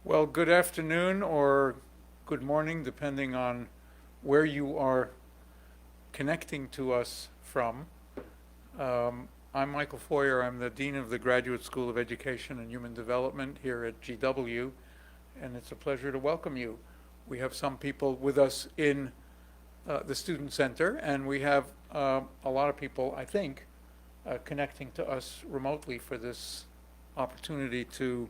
Well, good afternoon or good morning, depending on where you are connecting to us from. I'm Michael Foyer. I'm the Dean of the Graduate School of Education and Human Development here at GW, and it's a pleasure to welcome you. We have some people with us in the Student Center, and we have a lot of people, I think, connecting to us remotely for this opportunity to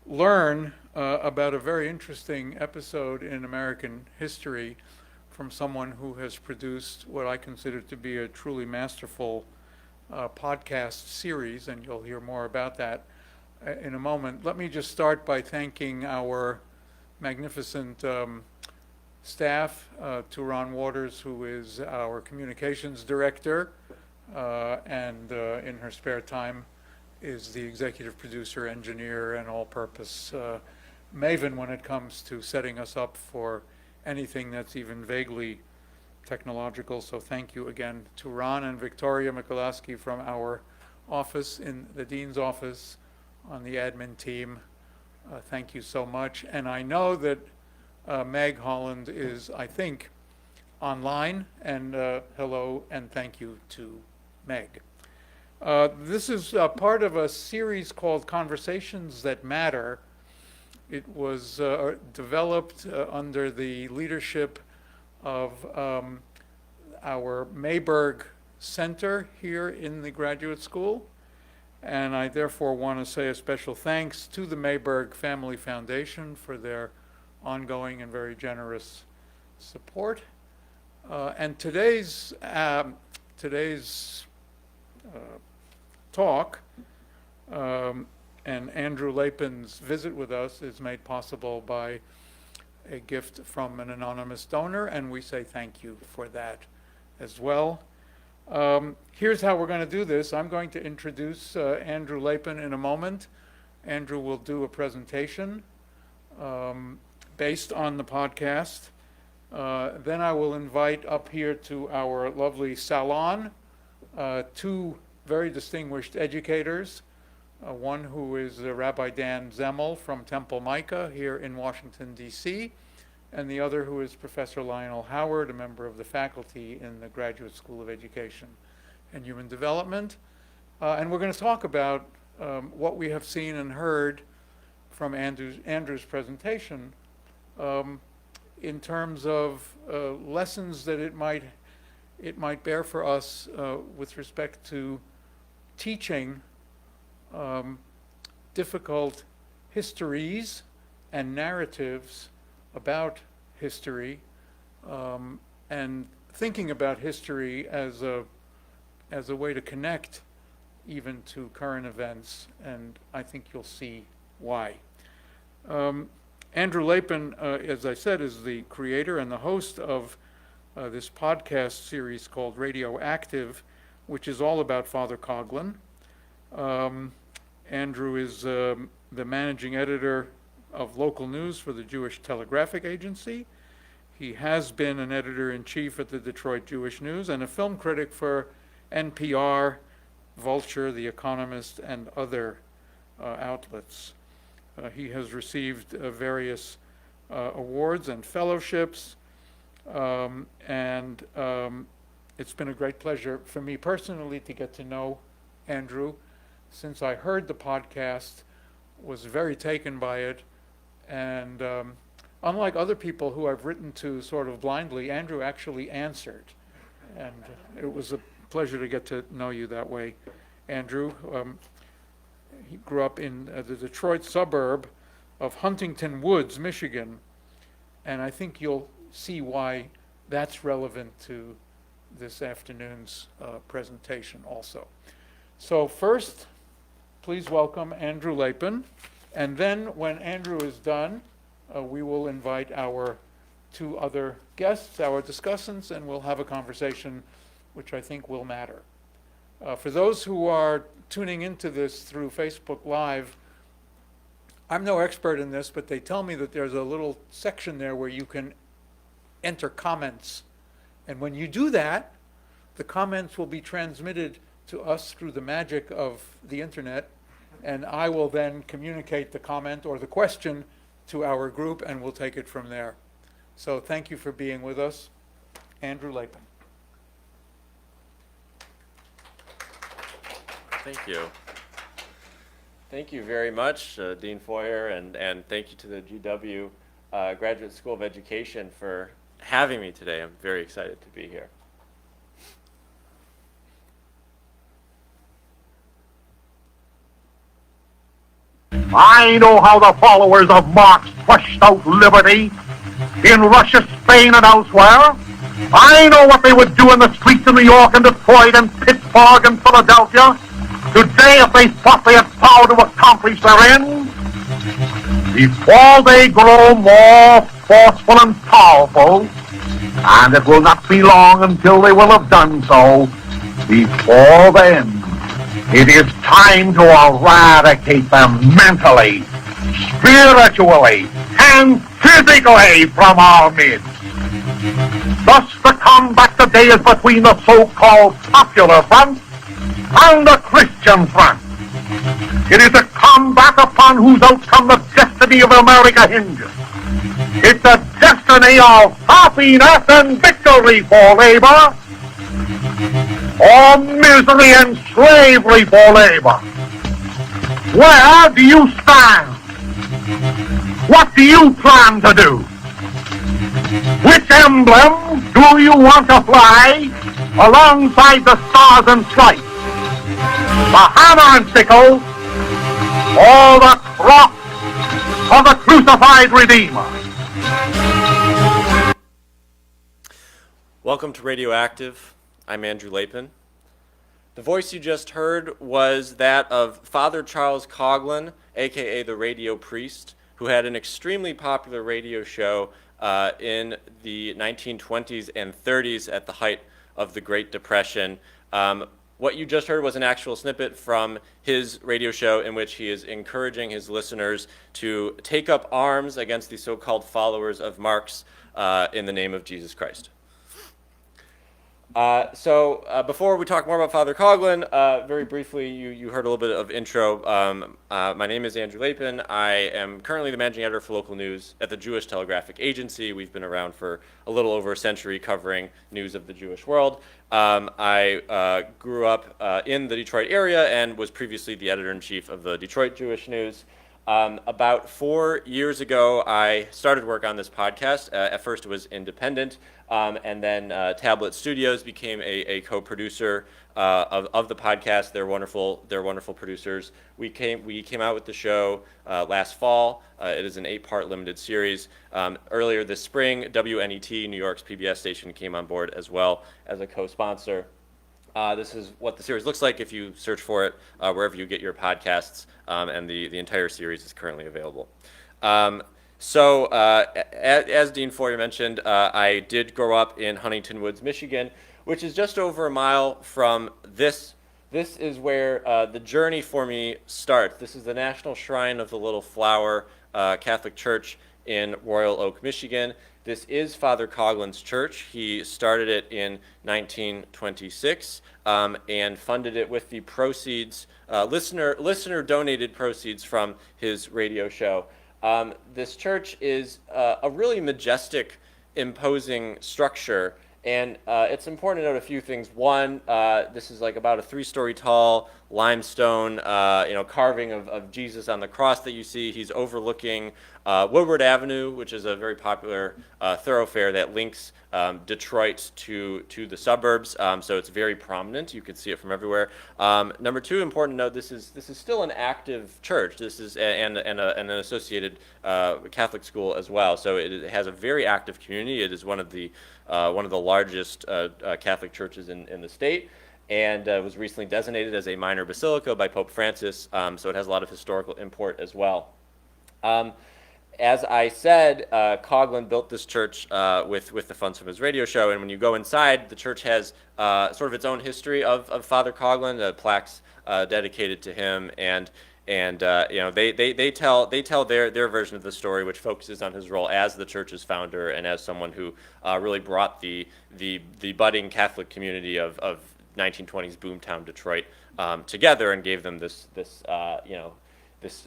learn about a very interesting episode in American history from someone who has produced what I consider to be a truly masterful podcast series, and you'll hear more about that in a moment. Let me just start by thanking our magnificent staff, Turan Waters, who is our communications director, and in her spare time is the executive producer, engineer, and all-purpose maven when it comes to setting us up for anything that's even vaguely technological. So thank you again to Ron and Victoria Mikulášky from our office in the Dean's office on the admin team. Thank you so much. And I know that Meg Holland is, I think, online. And hello and thank you to Meg. This is part of a series called Conversations That Matter. It was developed under the leadership of our Mayberg Center here in the graduate school. And I therefore want to say a special thanks to the Mayberg Family Foundation for their ongoing and very generous support. And today's talk and Andrew Lapin's visit with us is made possible by a gift from an anonymous donor, and we say thank you for that as well. Here's how we're going to do this. I'm going to introduce Andrew Lapin in a moment. Andrew will do a presentation based on the podcast. Then I will invite up here to our lovely salon two very distinguished educators, one who is Rabbi Dan Zemel from Temple Micah here in Washington, D.C., and the other who is Professor Lionel Howard, a member of the faculty in the Graduate School of Education and Human Development. And we're going to talk about what we have seen and heard from Andrew's presentation in terms of lessons that it might bear for us with respect to teaching difficult histories and narratives about history, and thinking about history as a way to connect even to current events, and I think you'll see why. Andrew Lapin, as I said, is the creator and the host of this podcast series called Radioactive, which is all about Father Coughlin. Andrew is the managing editor of local news for the Jewish Telegraphic Agency. He has been an editor-in-chief at the Detroit Jewish News and a film critic for NPR, Vulture, The Economist, and other outlets. He has received various awards and fellowships, and it's been a great pleasure for me personally to get to know Andrew. Since I heard the podcast, was very taken by it, and unlike other people who I've written to sort of blindly, Andrew actually answered, and it was a pleasure to get to know you that way, Andrew. He grew up in the Detroit suburb of Huntington Woods, Michigan, and I think you'll see why that's relevant to this afternoon's presentation also. So first, please welcome Andrew Lapin, and then when Andrew is done, we will invite our two other guests, our discussants, and we'll have a conversation which I think will matter. For those who are tuning into this through Facebook Live, I'm no expert in this, but they tell me that there's a little section there where you can enter comments. And when you do that, the comments will be transmitted to us through the magic of the internet, and I will then communicate the comment or the question to our group, and we'll take it from there. So thank you for being with us. Andrew Lapin. Thank you. Thank you very much, Dean Foyer, and thank you to the GW Graduate School of Education for having me today. I'm very excited to be here. I know how the followers of Marx pushed out liberty in Russia, Spain, and elsewhere. I know what they would do in the streets of New York and Detroit and Pittsburgh and Philadelphia today if they thought they had power to accomplish their ends. Before they grow more forceful and powerful, and it will not be long until they will have done so, before then, it is time to eradicate them mentally, spiritually, and physically from our midst. Thus, the combat today is between the so-called popular front and the Christian front. It is a combat upon whose outcome the destiny of America hinges. It's a destiny of happiness and victory for labor, or misery and slavery for labor. Where do you stand? What do you plan to do? Which emblem do you want to fly alongside the stars and stripes? The hammer and sickle, or the cross of the crucified Redeemer? Welcome to Radioactive. I'm Andrew Lapin. The voice you just heard was that of Father Charles Coughlin, aka the Radio Priest, who had an extremely popular radio show in the 1920s and 30s at the height of the Great Depression. What you just heard was an actual snippet from his radio show in which he is encouraging his listeners to take up arms against the so-called followers of Marx in the name of Jesus Christ. Before we talk more about Father Coughlin, very briefly, you heard a little bit of intro. My name is Andrew Lapin. I am currently the managing editor for local news at the Jewish Telegraphic Agency. We've been around for a little over a century covering news of the Jewish world. I grew up in the Detroit area and was previously the editor-in-chief of the Detroit Jewish News. About 4 years ago, I started work on this podcast. At first, it was independent, and then Tablet Studios became a co-producer of the podcast. They're wonderful producers. We came out with the show last fall. It is an 8-part limited series. Earlier this spring, WNET, New York's PBS station, came on board as well as a co-sponsor. This is what the series looks like if you search for it wherever you get your podcasts, and the entire series is currently available. As Dean Foyer mentioned, I did grow up in Huntington Woods, Michigan, which is just over a mile from this. This is where the journey for me starts. This is the National Shrine of the Little Flower Catholic Church in Royal Oak, Michigan. This is Father Coughlin's church. He started it in 1926 and funded it with the proceeds, listener-donated proceeds from his radio show. This church is a really majestic, imposing structure, and it's important to note a few things. One, this is like about a 3-story tall limestone, carving of Jesus on the cross that you see. He's overlooking Woodward Avenue, which is a very popular thoroughfare that links Detroit to the suburbs. So it's very prominent. You can see it from everywhere. Number two, important to note, this is still an active church. This is and an associated Catholic school as well. So it has a very active community. It is one of the largest Catholic churches in the state, and was recently designated as a minor basilica by Pope Francis, so it has a lot of historical import as well. As I said, Coughlin built this church with the funds from his radio show, and when you go inside, the church has sort of its own history of Father Coughlin, plaques dedicated to him, and they tell their version of the story, which focuses on his role as the church's founder and as someone who really brought the budding Catholic community of 1920s boomtown Detroit together and gave them this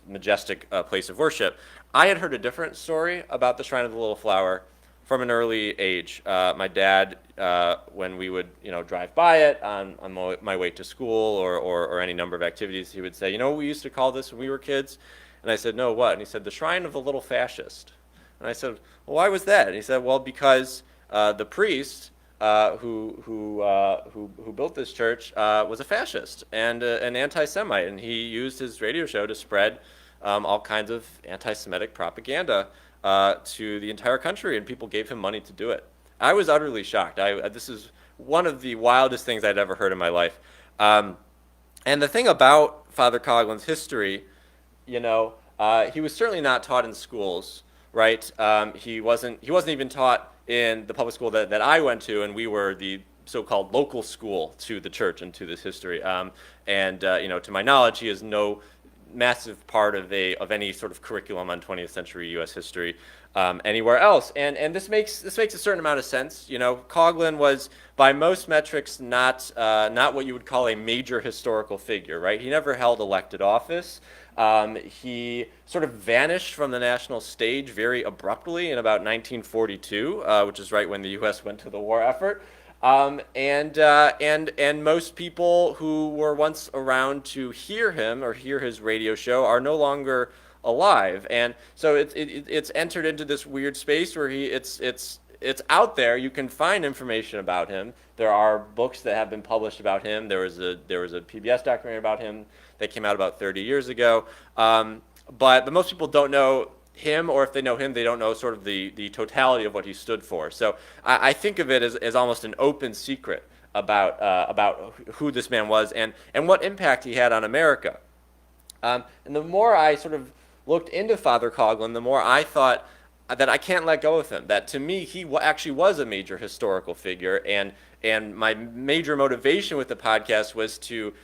majestic place of worship. I had heard a different story about the Shrine of the Little Flower from an early age. My dad, when we would drive by it on my way to school or any number of activities, he would say, you know what we used to call this when we were kids? And I said, no, what? And he said, the Shrine of the Little Fascist. And I said, well, why was that? And he said, well, because the priest who built this church was a fascist and an anti-Semite, and he used his radio show to spread all kinds of anti-Semitic propaganda to the entire country, and people gave him money to do it. I was utterly shocked. This is one of the wildest things I'd ever heard in my life. And the thing about Father Coughlin's history, he was certainly not taught in schools, right? He wasn't even taught in the public school that I went to, and we were the so-called local school to the church and to this history. To my knowledge, he is no massive part of any sort of curriculum on 20th century U.S. history anywhere else, and this makes a certain amount of sense. Coughlin was, by most metrics, not what you would call a major historical figure, right? He never held elected office. He sort of vanished from the national stage very abruptly in about 1942, which is right when the U.S. went to the war effort. And most people who were once around to hear him or hear his radio show are no longer alive, and so it's entered into this weird space where it's out there. You can find information about him. There are books that have been published about him. There was a PBS documentary about him that came out about 30 years ago. But most people don't know him, or if they know him, they don't know sort of the totality of what he stood for. So I think of it as almost an open secret about who this man was and what impact he had on America. And the more I sort of looked into Father Coughlin, the more I thought that I can't let go of him. That to me, he actually was a major historical figure, and my major motivation with the podcast was to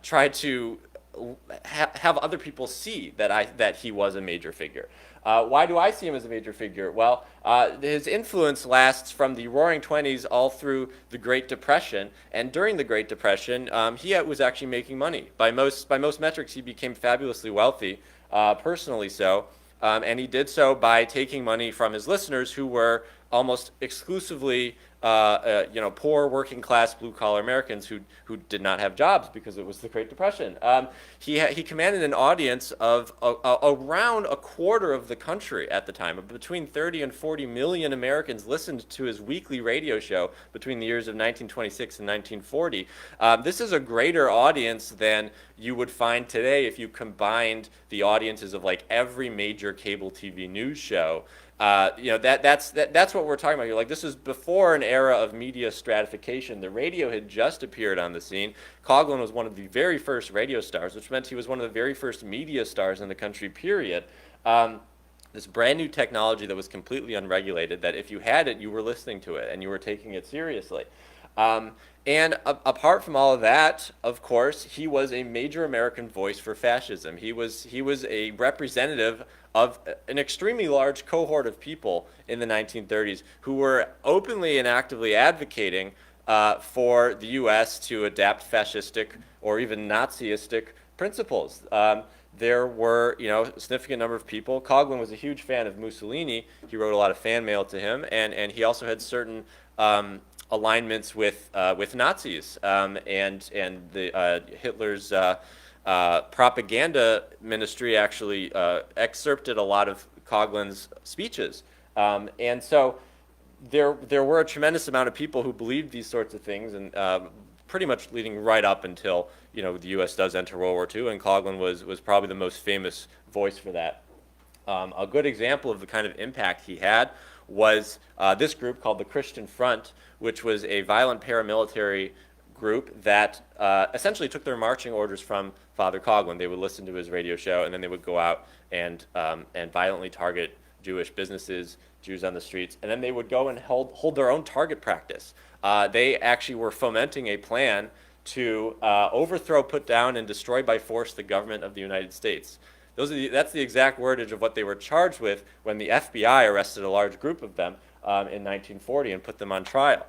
try to have other people see that he was a major figure. Why do I see him as a major figure? Well, his influence lasts from the Roaring '20s all through the Great Depression, and during the Great Depression, he was actually making money. By most metrics, he became fabulously wealthy, personally so, and he did so by taking money from his listeners, who were almost exclusively poor, working class, blue collar Americans who did not have jobs because it was the Great Depression. He commanded an audience of around a quarter of the country at the time. Between 30 and 40 million Americans listened to his weekly radio show between the years of 1926 and 1940. This is a greater audience than you would find today if you combined the audiences of like every major cable TV news show. That's what we're talking about here. Like, this is before an era of media stratification. The radio had just appeared on the scene. Coughlin was one of the very first radio stars, which meant he was one of the very first media stars in the country, period. This brand new technology that was completely unregulated, that if you had it, you were listening to it and you were taking it seriously. And apart from all of that, of course, he was a major American voice for fascism. He was a representative of an extremely large cohort of people in the 1930s who were openly and actively advocating for the U.S. to adapt fascistic or even Nazistic principles. There were, a significant number of people. Coughlin was a huge fan of Mussolini. He wrote a lot of fan mail to him, and he also had certain alignments with Nazis, and Hitler's propaganda ministry actually excerpted a lot of Coughlin's speeches, and so there were a tremendous amount of people who believed these sorts of things, and pretty much leading right up until the U.S. does enter World War II, and Coughlin was probably the most famous voice for that. A good example of the kind of impact he had was this group called the Christian Front, which was a violent paramilitary group that essentially took their marching orders from Father Coughlin. They would listen to his radio show, and then they would go out and violently target Jewish businesses, Jews on the streets, and then they would go and hold their own target practice. They actually were fomenting a plan to overthrow, put down, and destroy by force the government of the United States. That's the exact wordage of what they were charged with when the FBI arrested a large group of them. in 1940 and put them on trial.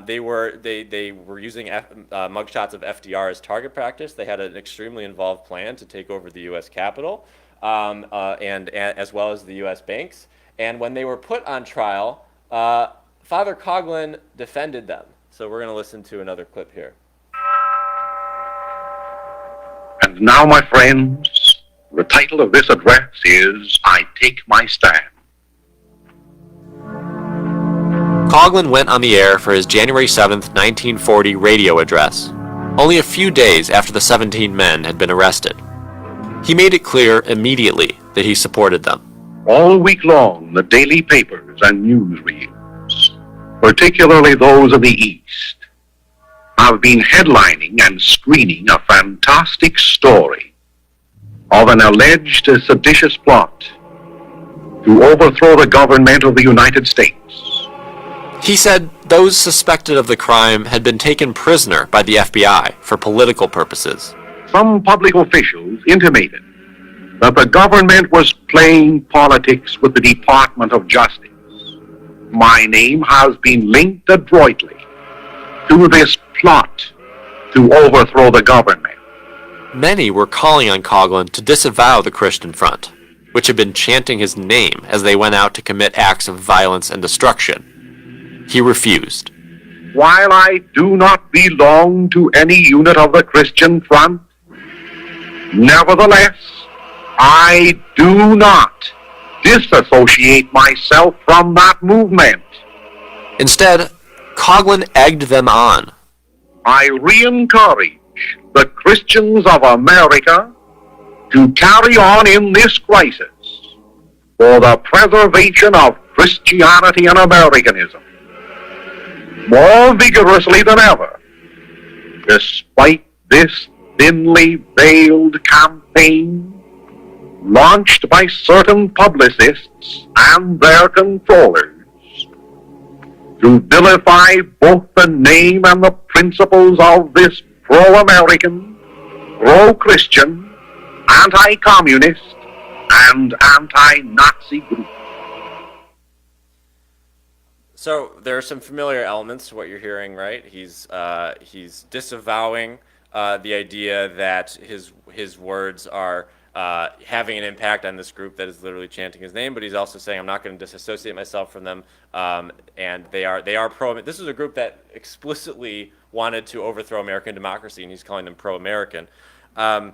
They were using mugshots of FDR as target practice. They had an extremely involved plan to take over the U.S. Capitol and as well as the U.S. banks. And when they were put on trial, Father Coughlin defended them. So we're going to listen to another clip here. And now, my friends, the title of this address is I Take My Stand. Coughlin went on the air for his January 7th, 1940 radio address, only a few days after the 17 men had been arrested. He made it clear immediately that he supported them. All week long, the daily papers and newsreels, particularly those of the East, have been headlining and screening a fantastic story of an alleged seditious plot to overthrow the government of the United States. He said those suspected of the crime had been taken prisoner by the FBI for political purposes. Some public officials intimated that the government was playing politics with the Department of Justice. My name has been linked adroitly to this plot to overthrow the government. Many were calling on Coughlin to disavow the Christian Front, which had been chanting his name as they went out to commit acts of violence and destruction. He refused. While I do not belong to any unit of the Christian Front, nevertheless, I do not disassociate myself from that movement. Instead, Coughlin egged them on. I re-encourage the Christians of America to carry on in this crisis for the preservation of Christianity and Americanism more vigorously than ever, despite this thinly veiled campaign launched by certain publicists and their controllers to vilify both the name and the principles of this pro-American, pro-Christian, anti-communist, and anti-Nazi group. So there are some familiar elements to what you're hearing, right? He's disavowing the idea that his words are having an impact on this group that is literally chanting his name, but he's also saying, I'm not going to disassociate myself from them, and they are pro. This is a group that explicitly wanted to overthrow American democracy, and he's calling them pro-American, and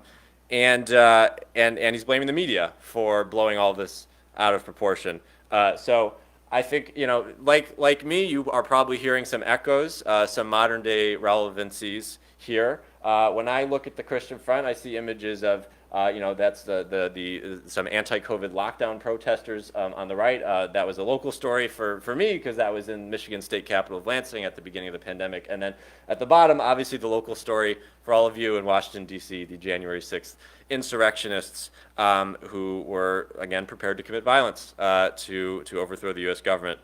he's blaming the media for blowing all this out of proportion. So I think, like me, you are probably hearing some echoes, some modern day relevancies here. When I look at the Christian Front, I see images of that's some anti-COVID lockdown protesters on the right. That was a local story for me because that was in Michigan state capital of Lansing at the beginning of the pandemic. And then at the bottom, obviously the local story for all of you in Washington, D.C., the January 6th insurrectionists who were, again, prepared to commit violence to overthrow the U.S. government.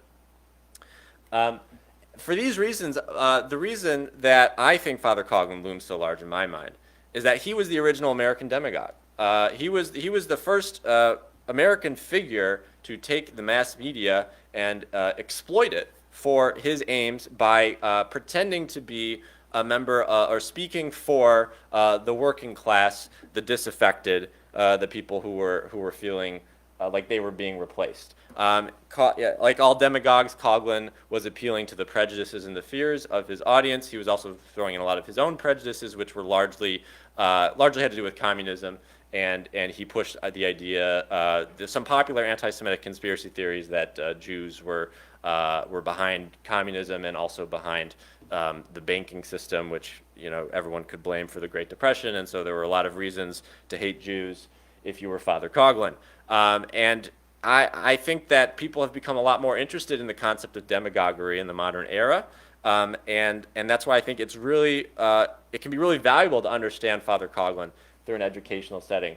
For these reasons, the reason that I think Father Coughlin looms so large in my mind is that he was the original American demagogue. He was the first American figure to take the mass media and exploit it for his aims by pretending to be a member or speaking for the working class, the disaffected, the people who were feeling like they were being replaced. Like all demagogues, Coughlin was appealing to the prejudices and the fears of his audience. He was also throwing in a lot of his own prejudices, which were largely had to do with communism, and he pushed the idea, some popular anti-Semitic conspiracy theories that Jews were behind communism and also behind the banking system, which everyone could blame for the Great Depression, and so there were a lot of reasons to hate Jews if you were Father Coughlin. And I think that people have become a lot more interested in the concept of demagoguery in the modern era, and that's why I think it's really it can be really valuable to understand Father Coughlin through an educational setting.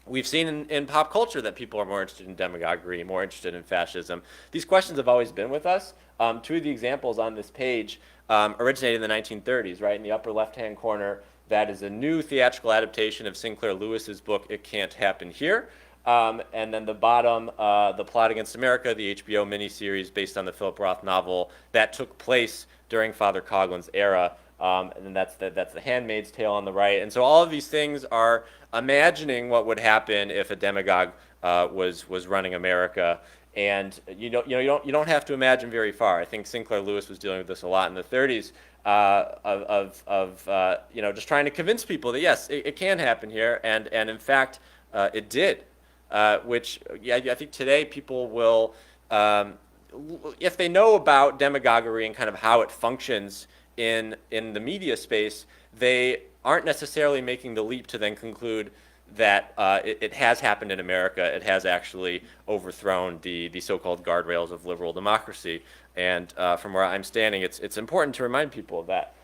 We've seen in pop culture that people are more interested in demagoguery, more interested in fascism. These questions have always been with us. Two of the examples on this page originated in the 1930s, right? In the upper left-hand corner, that is a new theatrical adaptation of Sinclair Lewis's book, It Can't Happen Here. And then the bottom, The Plot Against America, the HBO miniseries based on the Philip Roth novel that took place during Father Coughlin's era. And then that's the Handmaid's Tale on the right. And so all of these things are imagining what would happen if a demagogue was running America. And you don't have to imagine very far. I think Sinclair Lewis was dealing with this a lot in the 30s, just trying to convince people that yes, it can happen here, and in fact it did. Which I think today people will, if they know about demagoguery and kind of how it functions in the media space, they aren't necessarily making the leap to then conclude that it has happened in America. It has actually overthrown the so-called guardrails of liberal democracy. And from where I'm standing, it's important to remind people of that.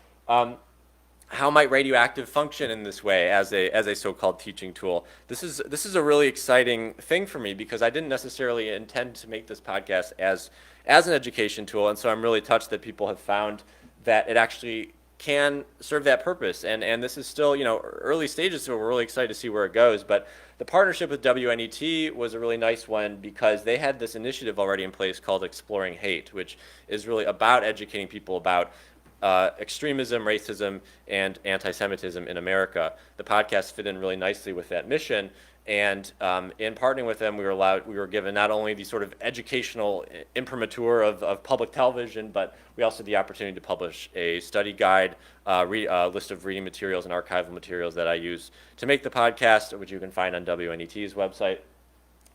How might Radioactive function in this way as a so-called teaching tool? This is a really exciting thing for me because I didn't necessarily intend to make this podcast as an education tool, and so I'm really touched that people have found that it actually can serve that purpose. And this is still, early stages, so we're really excited to see where it goes. But the partnership with WNET was a really nice one because they had this initiative already in place called Exploring Hate, which is really about educating people about extremism, racism, and anti-Semitism in America. The podcast fit in really nicely with that mission. And in partnering with them, we were given not only the sort of educational imprimatur of public television, but we also had the opportunity to publish a study guide, list of reading materials and archival materials that I use to make the podcast, which you can find on WNET's website.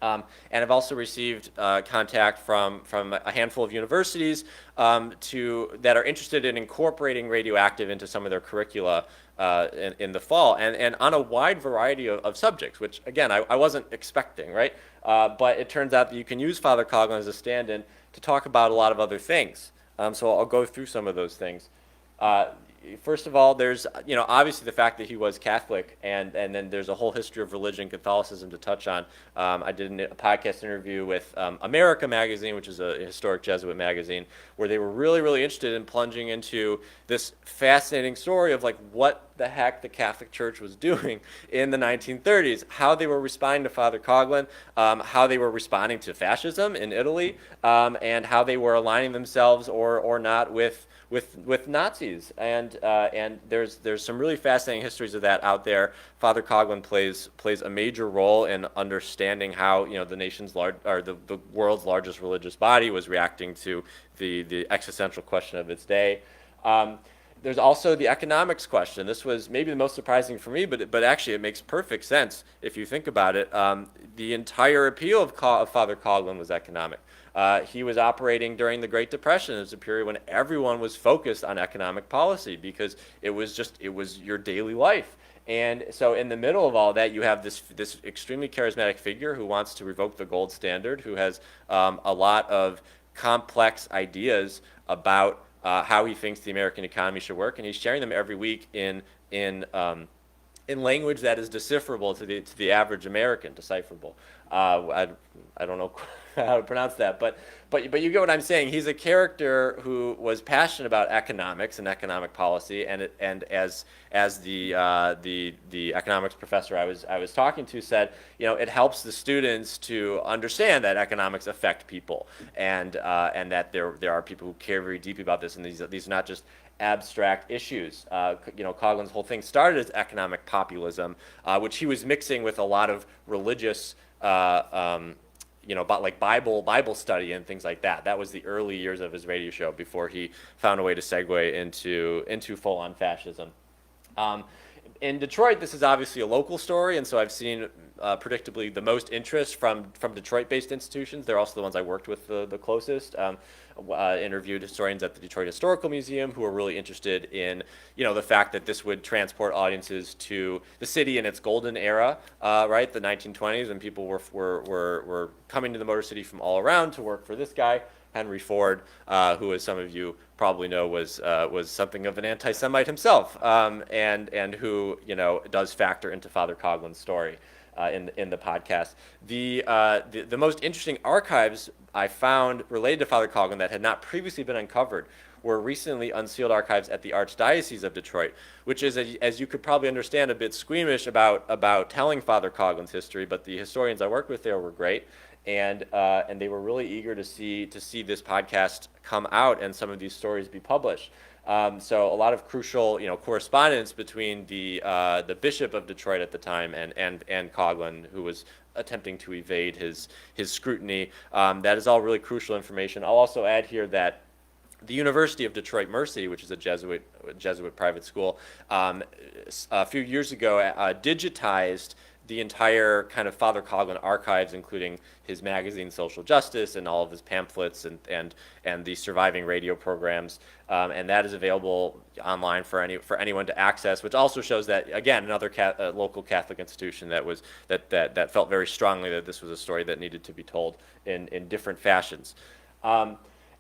And I've also received contact from a handful of universities that are interested in incorporating Radioactive into some of their curricula in the fall, and on a wide variety of subjects, which, again, I wasn't expecting, right? But it turns out that you can use Father Coughlin as a stand-in to talk about a lot of other things. So I'll go through some of those things. First of all, there's obviously the fact that he was Catholic, and then there's a whole history of religion, Catholicism to touch on. I did a podcast interview with America magazine, which is a historic Jesuit magazine, where they were really, really interested in plunging into this fascinating story of like what the heck the Catholic Church was doing in the 1930s, how they were responding to Father Coughlin, how they were responding to fascism in Italy, and how they were aligning themselves or not with Nazis, and there's some really fascinating histories of that out there. Father Coughlin plays a major role in understanding how the world's largest religious body was reacting to the existential question of its day. There's also the economics question. This was maybe the most surprising for me, but actually it makes perfect sense if you think about it. The entire appeal of Father Coughlin was economic. He was operating during the Great Depression. It was a period when everyone was focused on economic policy because it was your daily life. And so in the middle of all that, you have this extremely charismatic figure who wants to revoke the gold standard, who has a lot of complex ideas about how he thinks the American economy should work, and he's sharing them every week in language that is decipherable to the average American, decipherable. I don't know how to pronounce that, but you get what I'm saying. He's a character who was passionate about economics and economic policy, and as the economics professor I was talking to said, it helps the students to understand that economics affect people, and that there are people who care very deeply about this, and these are not just abstract issues. Coughlin's whole thing started as economic populism, which he was mixing with a lot of religious, about like Bible study and things like that. That was the early years of his radio show before he found a way to segue into full-on fascism. In Detroit, this is obviously a local story, and so I've seen predictably the most interest from Detroit-based institutions. They're also the ones I worked with the closest. Interviewed historians at the Detroit Historical Museum who are really interested in, the fact that this would transport audiences to the city in its golden era, right, the 1920s, when people were coming to the Motor City from all around to work for this guy, Henry Ford, who, as some of you probably know, was something of an anti-Semite himself, and who does factor into Father Coughlin's story in the podcast. The most interesting archives I found related to Father Coughlin that had not previously been uncovered were recently unsealed archives at the Archdiocese of Detroit, which is, as you could probably understand, a bit squeamish about telling Father Coughlin's history, but the historians I worked with there were great. And they were really eager to see this podcast come out and some of these stories be published. So a lot of crucial, correspondence between the Bishop of Detroit at the time and Coughlin, who was attempting to evade his scrutiny. That is all really crucial information. I'll also add here that the University of Detroit Mercy, which is a Jesuit private school, a few years ago digitized the entire kind of Father Coughlin archives, including his magazine Social Justice and all of his pamphlets and the surviving radio programs, and that is available online for anyone to access. Which also shows that, again, another local Catholic institution that felt very strongly that this was a story that needed to be told in different fashions.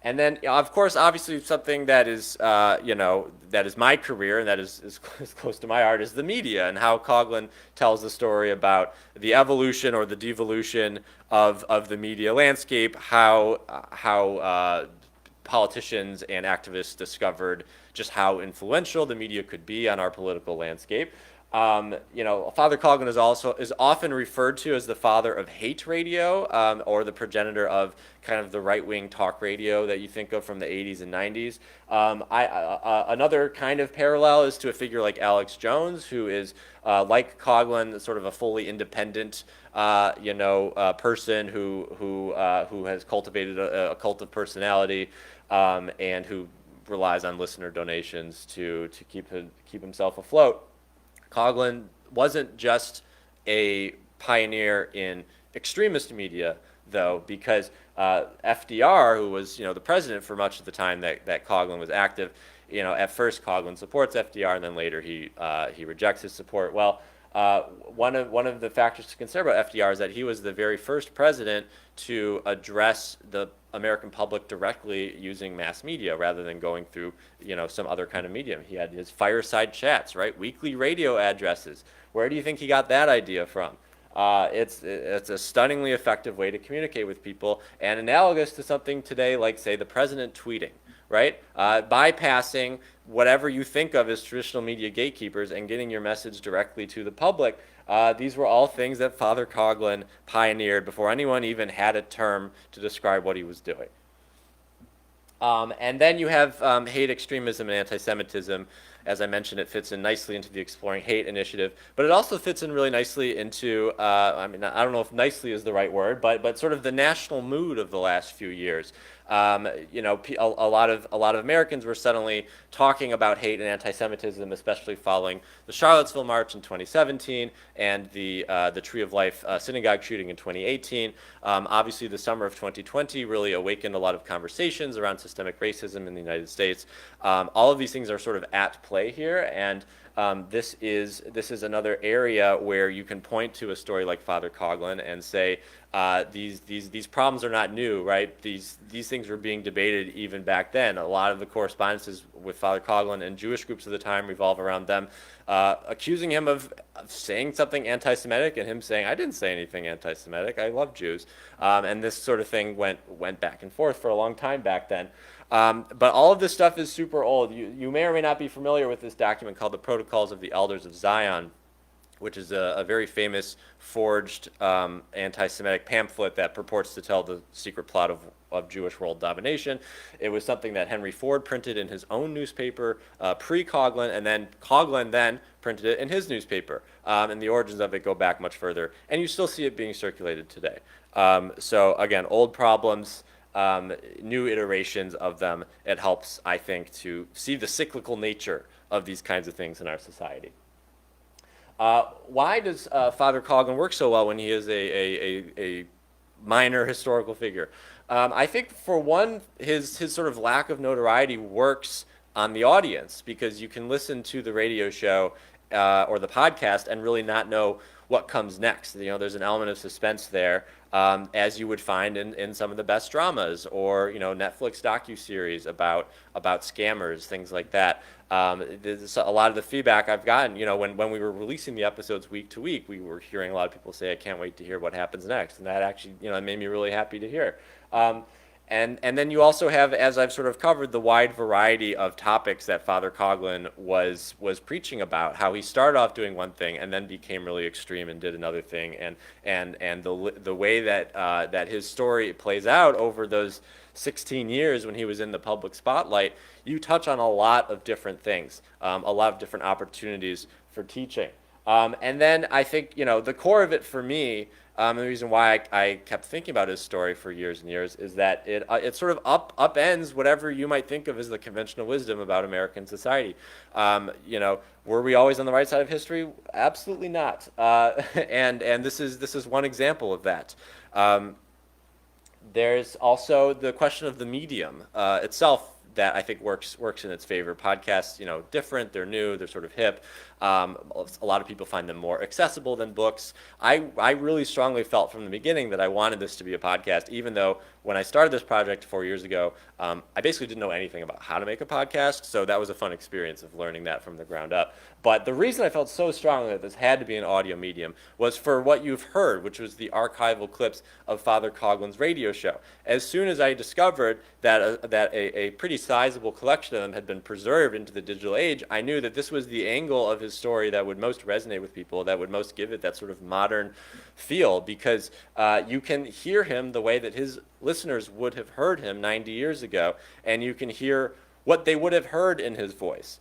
And then, of course, obviously, something that is, that is my career and that is close to my heart is the media, and how Coughlin tells the story about the evolution or the devolution of the media landscape, how politicians and activists discovered just how influential the media could be on our political landscape. Father Coughlin is often referred to as the father of hate radio, or the progenitor of kind of the right-wing talk radio that you think of from the 80s and 90s. Another kind of parallel is to a figure like Alex Jones, who is, like Coughlin, sort of a fully independent, person who has cultivated a cult of personality, and who relies on listener donations to keep himself afloat. Coughlin wasn't just a pioneer in extremist media, though, because FDR, who was the president for much of the time that Coughlin was active, at first Coughlin supports FDR, and then later he rejects his support. Well, one of the factors to consider about FDR is that he was the very first president to address the American public directly using mass media rather than going through some other kind of medium. He had his fireside chats, right? Weekly radio addresses. Where do you think he got that idea from? It's a stunningly effective way to communicate with people, and analogous to something today like, say, the president tweeting, right? Bypassing whatever you think of as traditional media gatekeepers and getting your message directly to the public. These were all things that Father Coughlin pioneered before anyone even had a term to describe what he was doing. And then you have hate extremism and anti-Semitism. As I mentioned, it fits in nicely into the Exploring Hate initiative, but it also fits in really nicely into, I don't know if nicely is the right word, but sort of the national mood of the last few years. A lot of Americans were suddenly talking about hate and anti-Semitism, especially following the Charlottesville March in 2017 and the Tree of Life synagogue shooting in 2018. Obviously, the summer of 2020 really awakened a lot of conversations around systemic racism in the United States. All of these things are sort of at play here, and this is another area where you can point to a story like Father Coughlin and say these problems are not new, right? These things were being debated even back then. A lot of the correspondences with Father Coughlin and Jewish groups of the time revolve around them accusing him of saying something anti-Semitic, and him saying, "I didn't say anything anti-Semitic. I love Jews." And this sort of thing went back and forth for a long time back then. But all of this stuff is super old. You may or may not be familiar with this document called the Protocols of the Elders of Zion, which is a very famous forged anti-Semitic pamphlet that purports to tell the secret plot of Jewish world domination. It was something that Henry Ford printed in his own newspaper pre-Coughlin, and then Coughlin then printed it in his newspaper. And the origins of it go back much further, and you still see it being circulated today. So again, old problems, new iterations of them. It helps, I think, to see the cyclical nature of these kinds of things in our society. Why does Father Coughlin work so well when he is a minor historical figure? I think, for one, his sort of lack of notoriety works on the audience, because you can listen to the radio show or the podcast and really not know what comes next. There's an element of suspense there, as you would find in some of the best dramas, or Netflix docuseries about scammers, things like that. There's a lot of the feedback I've gotten, when we were releasing the episodes week to week, we were hearing a lot of people say, "I can't wait to hear what happens next," and that actually, it made me really happy to hear. And then you also have, as I've sort of covered, the wide variety of topics that Father Coughlin was preaching about. How he started off doing one thing and then became really extreme and did another thing, and the way that that his story plays out over those 16 years when he was in the public spotlight. You touch on a lot of different things, a lot of different opportunities for teaching. And then I think, the core of it for me, the reason why I kept thinking about his story for years and years is that it sort of upends whatever you might think of as the conventional wisdom about American society. Were we always on the right side of history? Absolutely not. And this is one example of that. There's also the question of the medium itself that I think works in its favor. Podcasts, different, they're new, they're sort of hip. A lot of people find them more accessible than books. I really strongly felt from the beginning that I wanted this to be a podcast, even though when I started this project 4 years ago, I basically didn't know anything about how to make a podcast, so that was a fun experience of learning that from the ground up. But the reason I felt so strongly that this had to be an audio medium was for what you've heard, which was the archival clips of Father Coughlin's radio show. As soon as I discovered that a pretty sizable collection of them had been preserved into the digital age, I knew that this was the angle of his story that would most resonate with people, that would most give it that sort of modern feel, because you can hear him the way that his listeners would have heard him 90 years ago, and you can hear what they would have heard in his voice.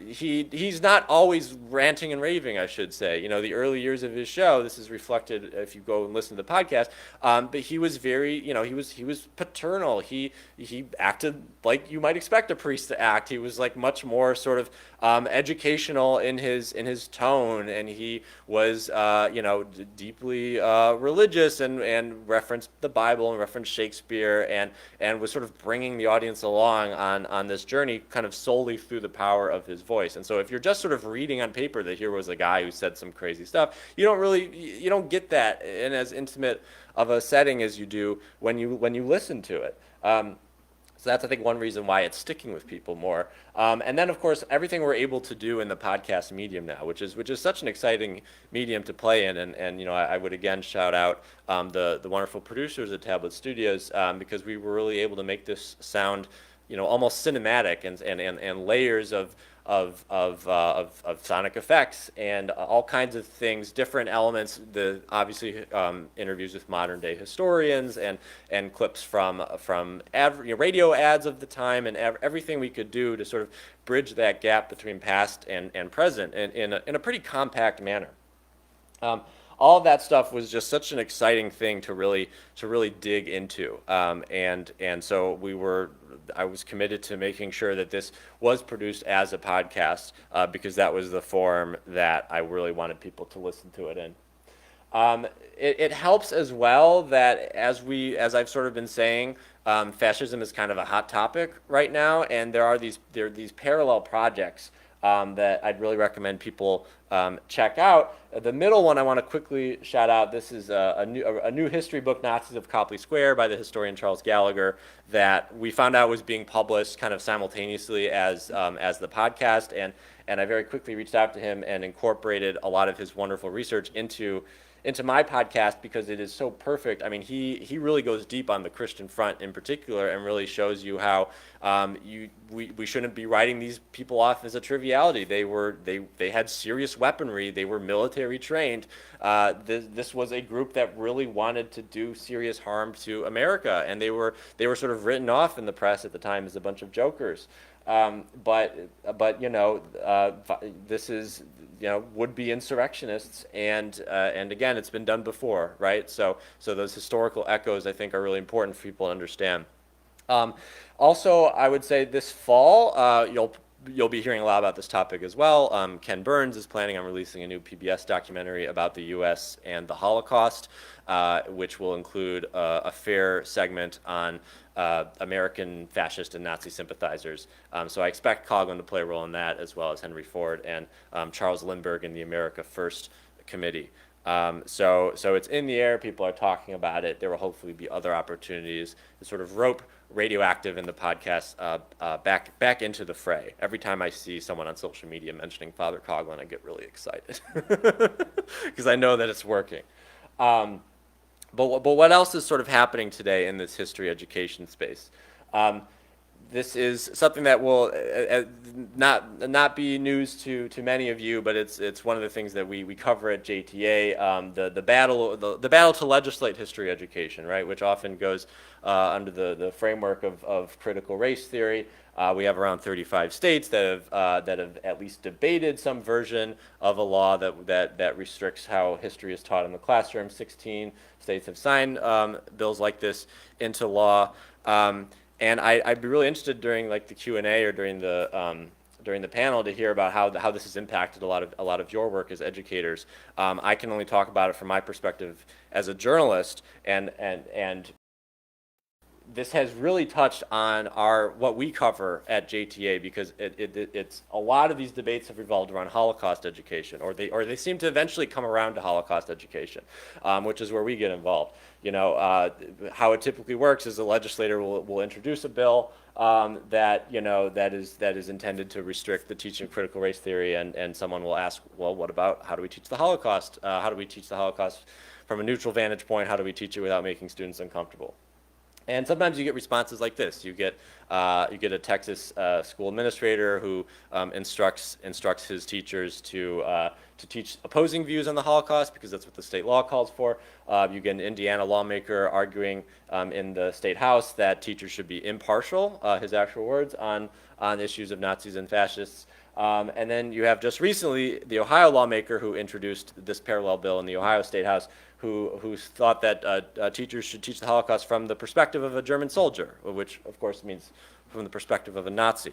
He's not always ranting and raving, I should say. The early years of his show, this is reflected if you go and listen to the podcast, but he was very, he was paternal. He acted like you might expect a priest to act. He was like much more sort of educational in his tone, and he was, deeply religious and referenced the Bible and referenced Shakespeare and was sort of bringing the audience along on this journey kind of solely through the power of his voice. And so if you're just sort of reading on paper that here was a guy who said some crazy stuff, you don't get that in as intimate of a setting as you do when you listen to it. So that's, I think, one reason why it's sticking with people more. And then, of course, everything we're able to do in the podcast medium now, which is such an exciting medium to play in. And I would again shout out the wonderful producers at Tablet Studios, because we were really able to make this sound, almost cinematic and layers of sonic effects and all kinds of things, different elements. Obviously interviews with modern day historians and clips from radio ads of the time, and everything we could do to sort of bridge that gap between past and present in a pretty compact manner. All of that stuff was just such an exciting thing to really dig into, and so I was committed to making sure that this was produced as a podcast, because that was the form that I really wanted people to listen to it in. It helps as well that as I've sort of been saying, fascism is kind of a hot topic right now, and there are these parallel projects that I'd really recommend people check out. The middle one I want to quickly shout out. This is a new history book, Nazis of Copley Square, by the historian Charles Gallagher, that we found out was being published kind of simultaneously as the podcast, and I very quickly reached out to him and incorporated a lot of his wonderful research into my podcast, because it is so perfect. I mean, he really goes deep on the Christian front in particular, and really shows you how we shouldn't be writing these people off as a triviality. They had serious weaponry. They were military trained. This was a group that really wanted to do serious harm to America, and they were sort of written off in the press at the time as a bunch of jokers. But this is would-be insurrectionists, and again, it's been done before, right? So those historical echoes, I think, are really important for people to understand. Also, I would say this fall, you'll be hearing a lot about this topic as well. Ken Burns is planning on releasing a new PBS documentary about the U.S. and the Holocaust, which will include a fair segment on American fascist and Nazi sympathizers. So I expect Coughlin to play a role in that, as well as Henry Ford and Charles Lindbergh in the America First Committee. So it's in the air. People are talking about it. There will hopefully be other opportunities to sort of rope Radioactive and the podcast back into the fray. Every time I see someone on social media mentioning Father Coughlin, I get really excited because I know that it's working. But what else is sort of happening today in this history education space? This is something that will not be news to many of you, but it's one of the things that we cover at JTA. The battle to legislate history education, right, which often goes under the framework of critical race theory. We have around 35 states that have at least debated some version of a law that restricts how history is taught in the classroom. 16 states have signed bills like this into law. And I'd be really interested during like the Q&A or during the panel to hear about how this has impacted a lot of your work as educators. I can only talk about it from my perspective as a journalist, and this has really touched on what we cover at JTA, because it's a lot of these debates have revolved around Holocaust education, or they seem to eventually come around to Holocaust education, which is where we get involved. How it typically works is the legislator will introduce a bill that is intended to restrict the teaching of critical race theory, and someone will ask, well, what about how do we teach the Holocaust? How do we teach the Holocaust from a neutral vantage point? How do we teach it without making students uncomfortable? And sometimes you get responses like this. You get a Texas school administrator who instructs his teachers to teach opposing views on the Holocaust, because that's what the state law calls for. You get an Indiana lawmaker arguing in the state house that teachers should be impartial, his actual words, on issues of Nazis and fascists. And then you have just recently the Ohio lawmaker who introduced this parallel bill in the Ohio State House, who thought that teachers should teach the Holocaust from the perspective of a German soldier, which of course means from the perspective of a Nazi.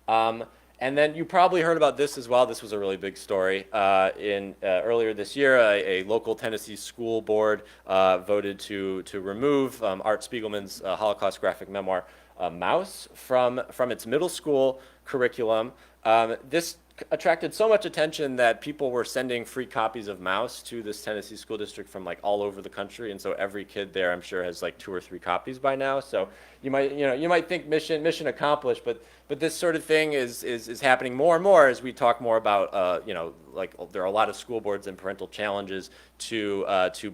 And then you probably heard about this as well. This was a really big story. Earlier this year, a local Tennessee school board voted to remove Art Spiegelman's Holocaust graphic memoir, Maus, from its middle school curriculum. This attracted so much attention that people were sending free copies of Maus to this Tennessee school district from like all over the country, and so every kid there, I'm sure, has like 2 or 3 copies by now. So you might think mission accomplished, but this sort of thing is happening more and more as we talk more about like there are a lot of school boards and parental challenges to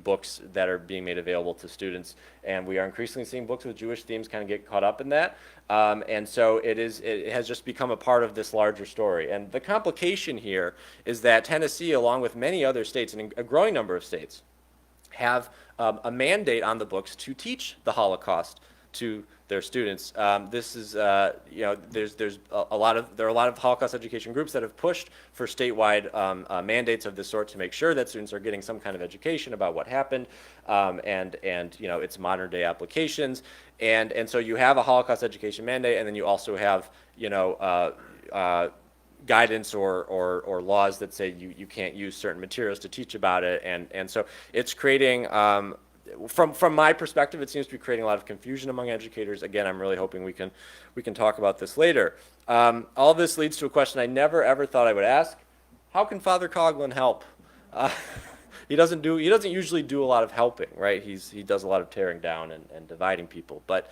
books that are being made available to students, and we are increasingly seeing books with Jewish themes kind of get caught up in that. And so it has just become a part of this larger story. And the complication here is that Tennessee, along with many other states, and a growing number of states, have a mandate on the books to teach the Holocaust to their students. This is, there are a lot of Holocaust education groups that have pushed for statewide mandates of this sort to make sure that students are getting some kind of education about what happened, and its modern day applications. And so you have a Holocaust education mandate, and then you also have guidance or laws that say you can't use certain materials to teach about it, and so it's creating. From my perspective, it seems to be creating a lot of confusion among educators. Again, I'm really hoping we can talk about this later. All this leads to a question I never ever thought I would ask: how can Father Coughlin help? He doesn't usually do a lot of helping, right? He does a lot of tearing down and dividing people. But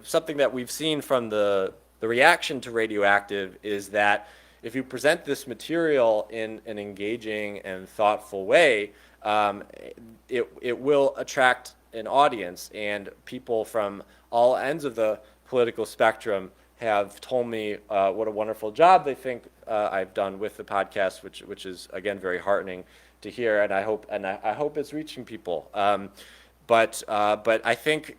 something that we've seen from the reaction to Radioactive is that if you present this material in an engaging and thoughtful way, it will attract an audience, and people from all ends of the political spectrum have told me what a wonderful job they think I've done with the podcast, which is again very heartening to hear, and I hope it's reaching people. But I think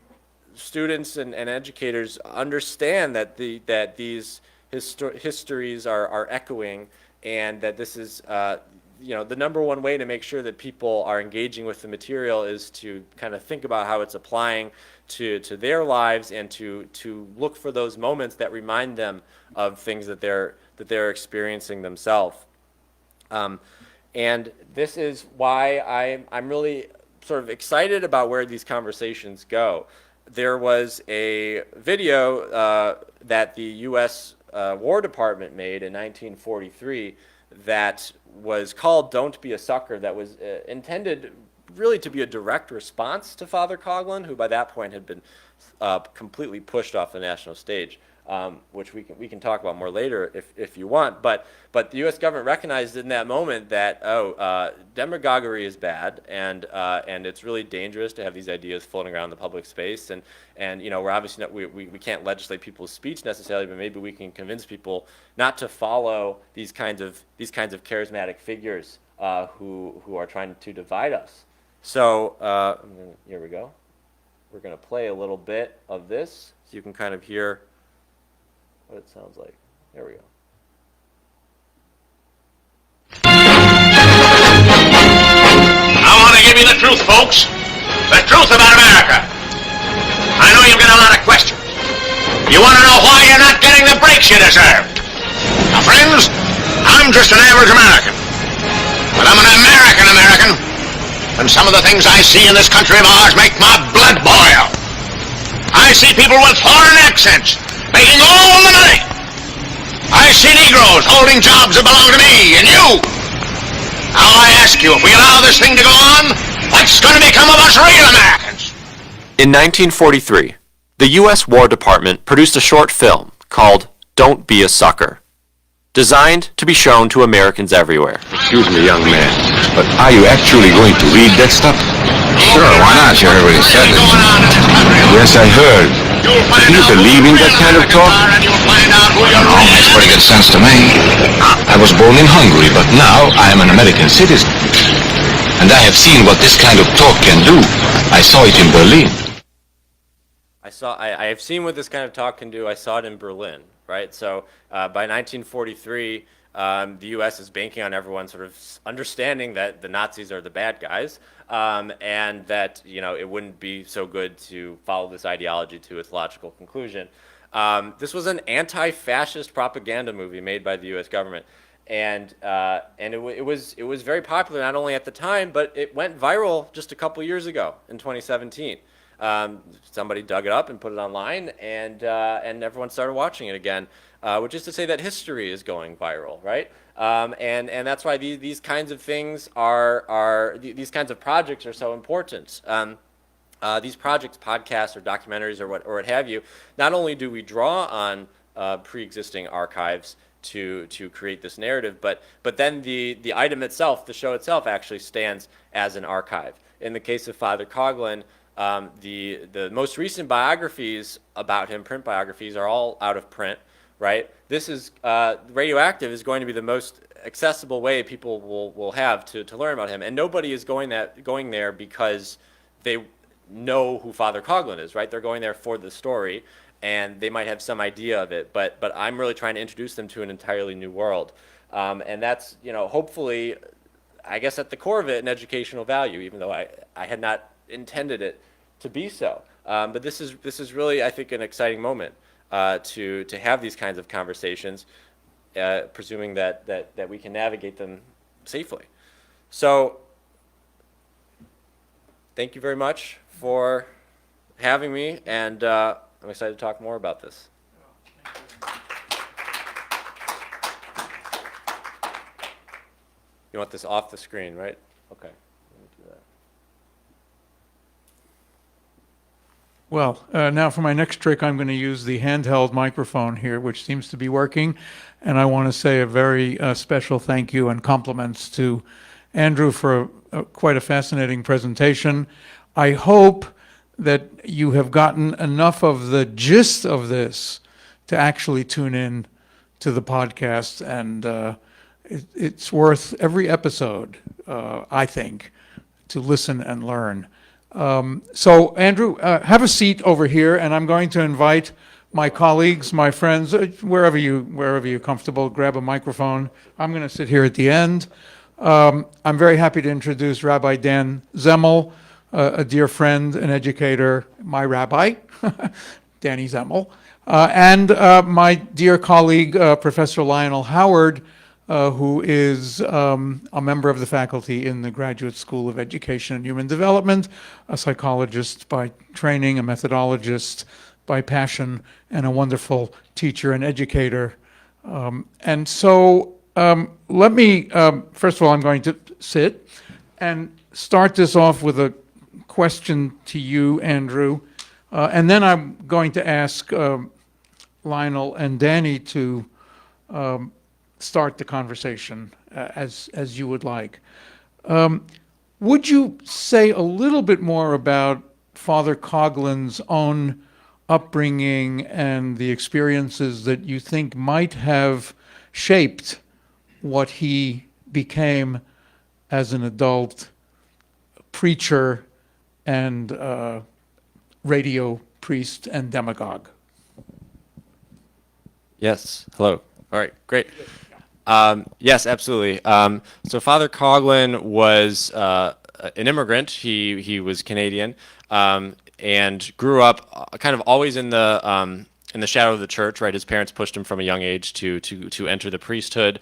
students and educators understand that these histories are echoing, and that this is the number one way to make sure that people are engaging with the material is to kind of think about how it's applying to their lives, and to look for those moments that remind them of things that they're experiencing themselves. And this is why I'm really sort of excited about where these conversations go. There was a video that the U.S. War Department made in 1943 that was called "Don't Be a Sucker," that was intended really to be a direct response to Father Coughlin, who by that point had been completely pushed off the national stage. which we can talk about more later if you want. But the U.S. government recognized in that moment that demagoguery is bad, and it's really dangerous to have these ideas floating around the public space. And we're obviously not, we can't legislate people's speech necessarily, but maybe we can convince people not to follow these kinds of charismatic figures who are trying to divide us. So here we go. We're going to play a little bit of this so you can kind of hear what it sounds like. There we go. I want to give you the truth, folks. The truth about America. I know you've got a lot of questions. You want to know why you're not getting the breaks you deserve. Now, friends, I'm just an average American. But I'm an American. And some of the things I see in this country of ours make my blood boil. I see people with foreign accents making all the money. I see Negroes holding jobs that belong to me and you. Now I ask you, if we allow this thing to go on, what's going to become of us real Americans? In 1943, the U.S. War Department produced a short film called Don't Be a Sucker, designed to be shown to Americans everywhere. Excuse me, young man, but are you actually going to read that stuff? Sure, why not? You heard what he said. Yes, I heard. But do you believe in that kind of talk? Oh, Makes pretty good sense to me. I was born in Hungary, but now I am an American citizen. And I have seen what this kind of talk can do. I saw it in Berlin. I have seen what this kind of talk can do. I saw it in Berlin, right? So by 1943, the U.S. is banking on everyone sort of understanding that the Nazis are the bad guys, and that it wouldn't be so good to follow this ideology to its logical conclusion. This was an anti-fascist propaganda movie made by the U.S. government, and it was very popular not only at the time, but it went viral just a couple years ago in 2017. Somebody dug it up and put it online, and everyone started watching it again, which is to say that history is going viral, right? And that's why these kinds of things these kinds of projects are so important. These projects, podcasts or documentaries or what have you, not only do we draw on pre-existing archives to create this narrative, but then the item itself, the show itself, actually stands as an archive. In the case of Father Coughlin, the most recent biographies about him, print biographies, are all out of print, right? This is Radioactive is going to be the most accessible way people will have to learn about him, and nobody is going there because they know who Father Coughlin is, right? They're going there for the story, and they might have some idea of it, but I'm really trying to introduce them to an entirely new world, and that's hopefully, I guess at the core of it, an educational value, even though I had not intended it to be so. But this is really, I think, an exciting moment to have these kinds of conversations, presuming that we can navigate them safely. So thank you very much for having me, and I'm excited to talk more about this. You want this off the screen, right? Okay. Let me do that. Well, now for my next trick, I'm going to use the handheld microphone here, which seems to be working. And I want to say a very special thank you and compliments to Andrew for quite a fascinating presentation. I hope that you have gotten enough of the gist of this to actually tune in to the podcast. And it's worth every episode, I think, to listen and learn. So Andrew, have a seat over here, and I'm going to invite my colleagues, my friends, wherever you're comfortable, grab a microphone. I'm going to sit here at the end. I'm very happy to introduce Rabbi Dan Zemmel, a dear friend, an educator, my rabbi, Danny Zemmel, and my dear colleague, Professor Lionel Howard, who is a member of the faculty in the Graduate School of Education and Human Development, a psychologist by training, a methodologist by passion, and a wonderful teacher and educator. And so let me, first of all, I'm going to sit and start this off with a question to you, Andrew, and then I'm going to ask Lionel and Danny to start the conversation as you would like. Would you say a little bit more about Father Coughlin's own upbringing and the experiences that you think might have shaped what he became as an adult preacher and radio priest and demagogue? Yes. Hello. All right. Great. Yes, absolutely. So Father Coughlin was an immigrant. He was Canadian and grew up kind of always in the shadow of the church. Right, his parents pushed him from a young age to enter the priesthood,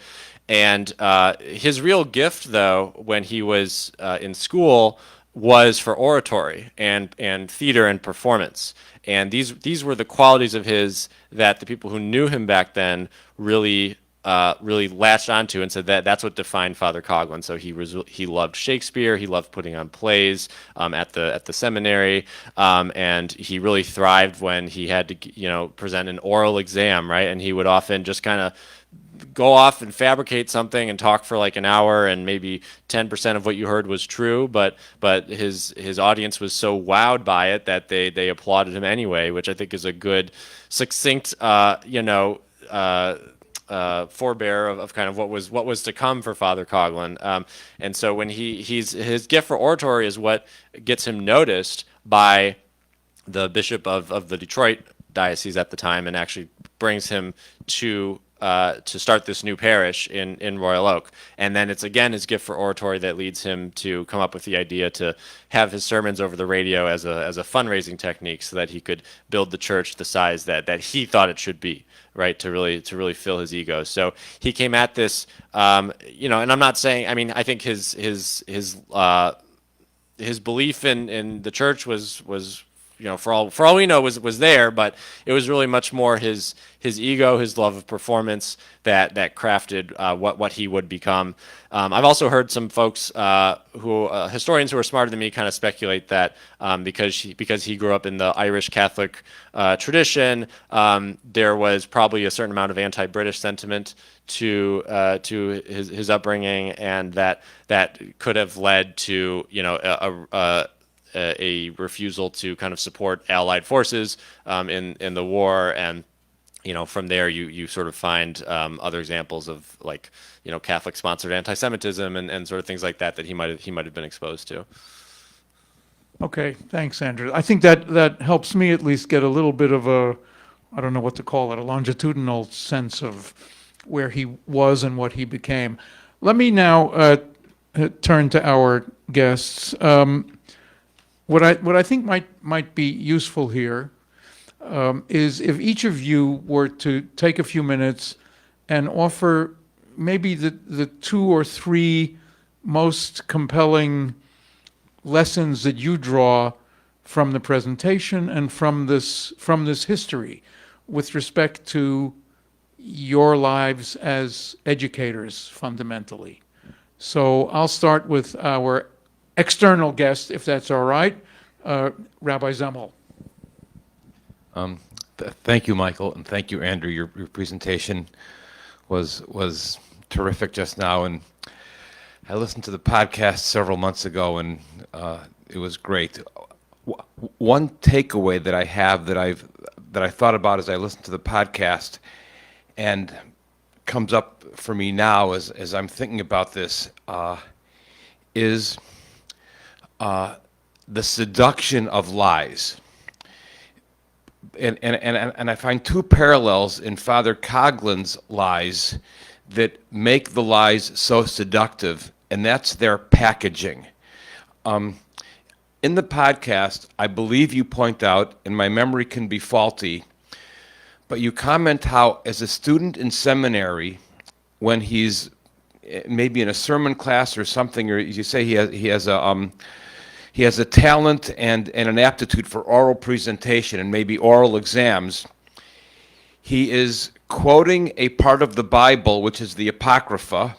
and his real gift, though, when he was in school, was for oratory and theater and performance. And these were the qualities of his that the people who knew him back then really latched onto and said that that's what defined Father Coughlin. So he loved Shakespeare, he loved putting on plays at the seminary, and he really thrived when he had to present an oral exam, right? And he would often just kind of go off and fabricate something and talk for like an hour, and maybe 10% of what you heard was true, but his audience was so wowed by it that they applauded him anyway, which I think is a good, succinct, forebear of kind of what was to come for Father Coughlin. And so when his gift for oratory is what gets him noticed by the bishop of the Detroit diocese at the time, and actually brings him to start this new parish in Royal Oak. And then it's again his gift for oratory that leads him to come up with the idea to have his sermons over the radio as a fundraising technique, so that he could build the church the size that he thought it should be, right, to really fill his ego. So he came at this, and I'm not saying, I mean, I think his belief in the church was for all we know was there, but it was really much more his ego, his love of performance that crafted what he would become. I've also heard some folks historians who are smarter than me kind of speculate that because he grew up in the Irish Catholic tradition, there was probably a certain amount of anti-British sentiment to his upbringing, and that could have led to a refusal to kind of support Allied forces in the war. And from there you sort of find other examples of Catholic sponsored anti-Semitism and sort of things like that he might have been exposed to. Okay, thanks, Andrew. I think that helps me at least get a little bit of a, I don't know what to call it, a longitudinal sense of where he was and what he became. Let me now turn to our guests. What I think might be useful here is if each of you were to take a few minutes and offer maybe the 2 or 3 most compelling lessons that you draw from the presentation and from this history with respect to your lives as educators fundamentally. So I'll start with our external guest, if that's all right, Rabbi Zemel. Thank you, Michael, and thank you, Andrew. Your presentation was terrific just now, and I listened to the podcast several months ago, and it was great. One takeaway that I have that I thought about as I listened to the podcast, and comes up for me now as I'm thinking about this, is the seduction of lies. And I find 2 parallels in Father Coughlin's lies that make the lies so seductive, and that's their packaging. In the podcast, I believe you point out, and my memory can be faulty, but you comment how as a student in seminary, when he's maybe in a sermon class or something, or you say he has a talent and an aptitude for oral presentation and maybe oral exams, he is quoting a part of the Bible, which is the Apocrypha,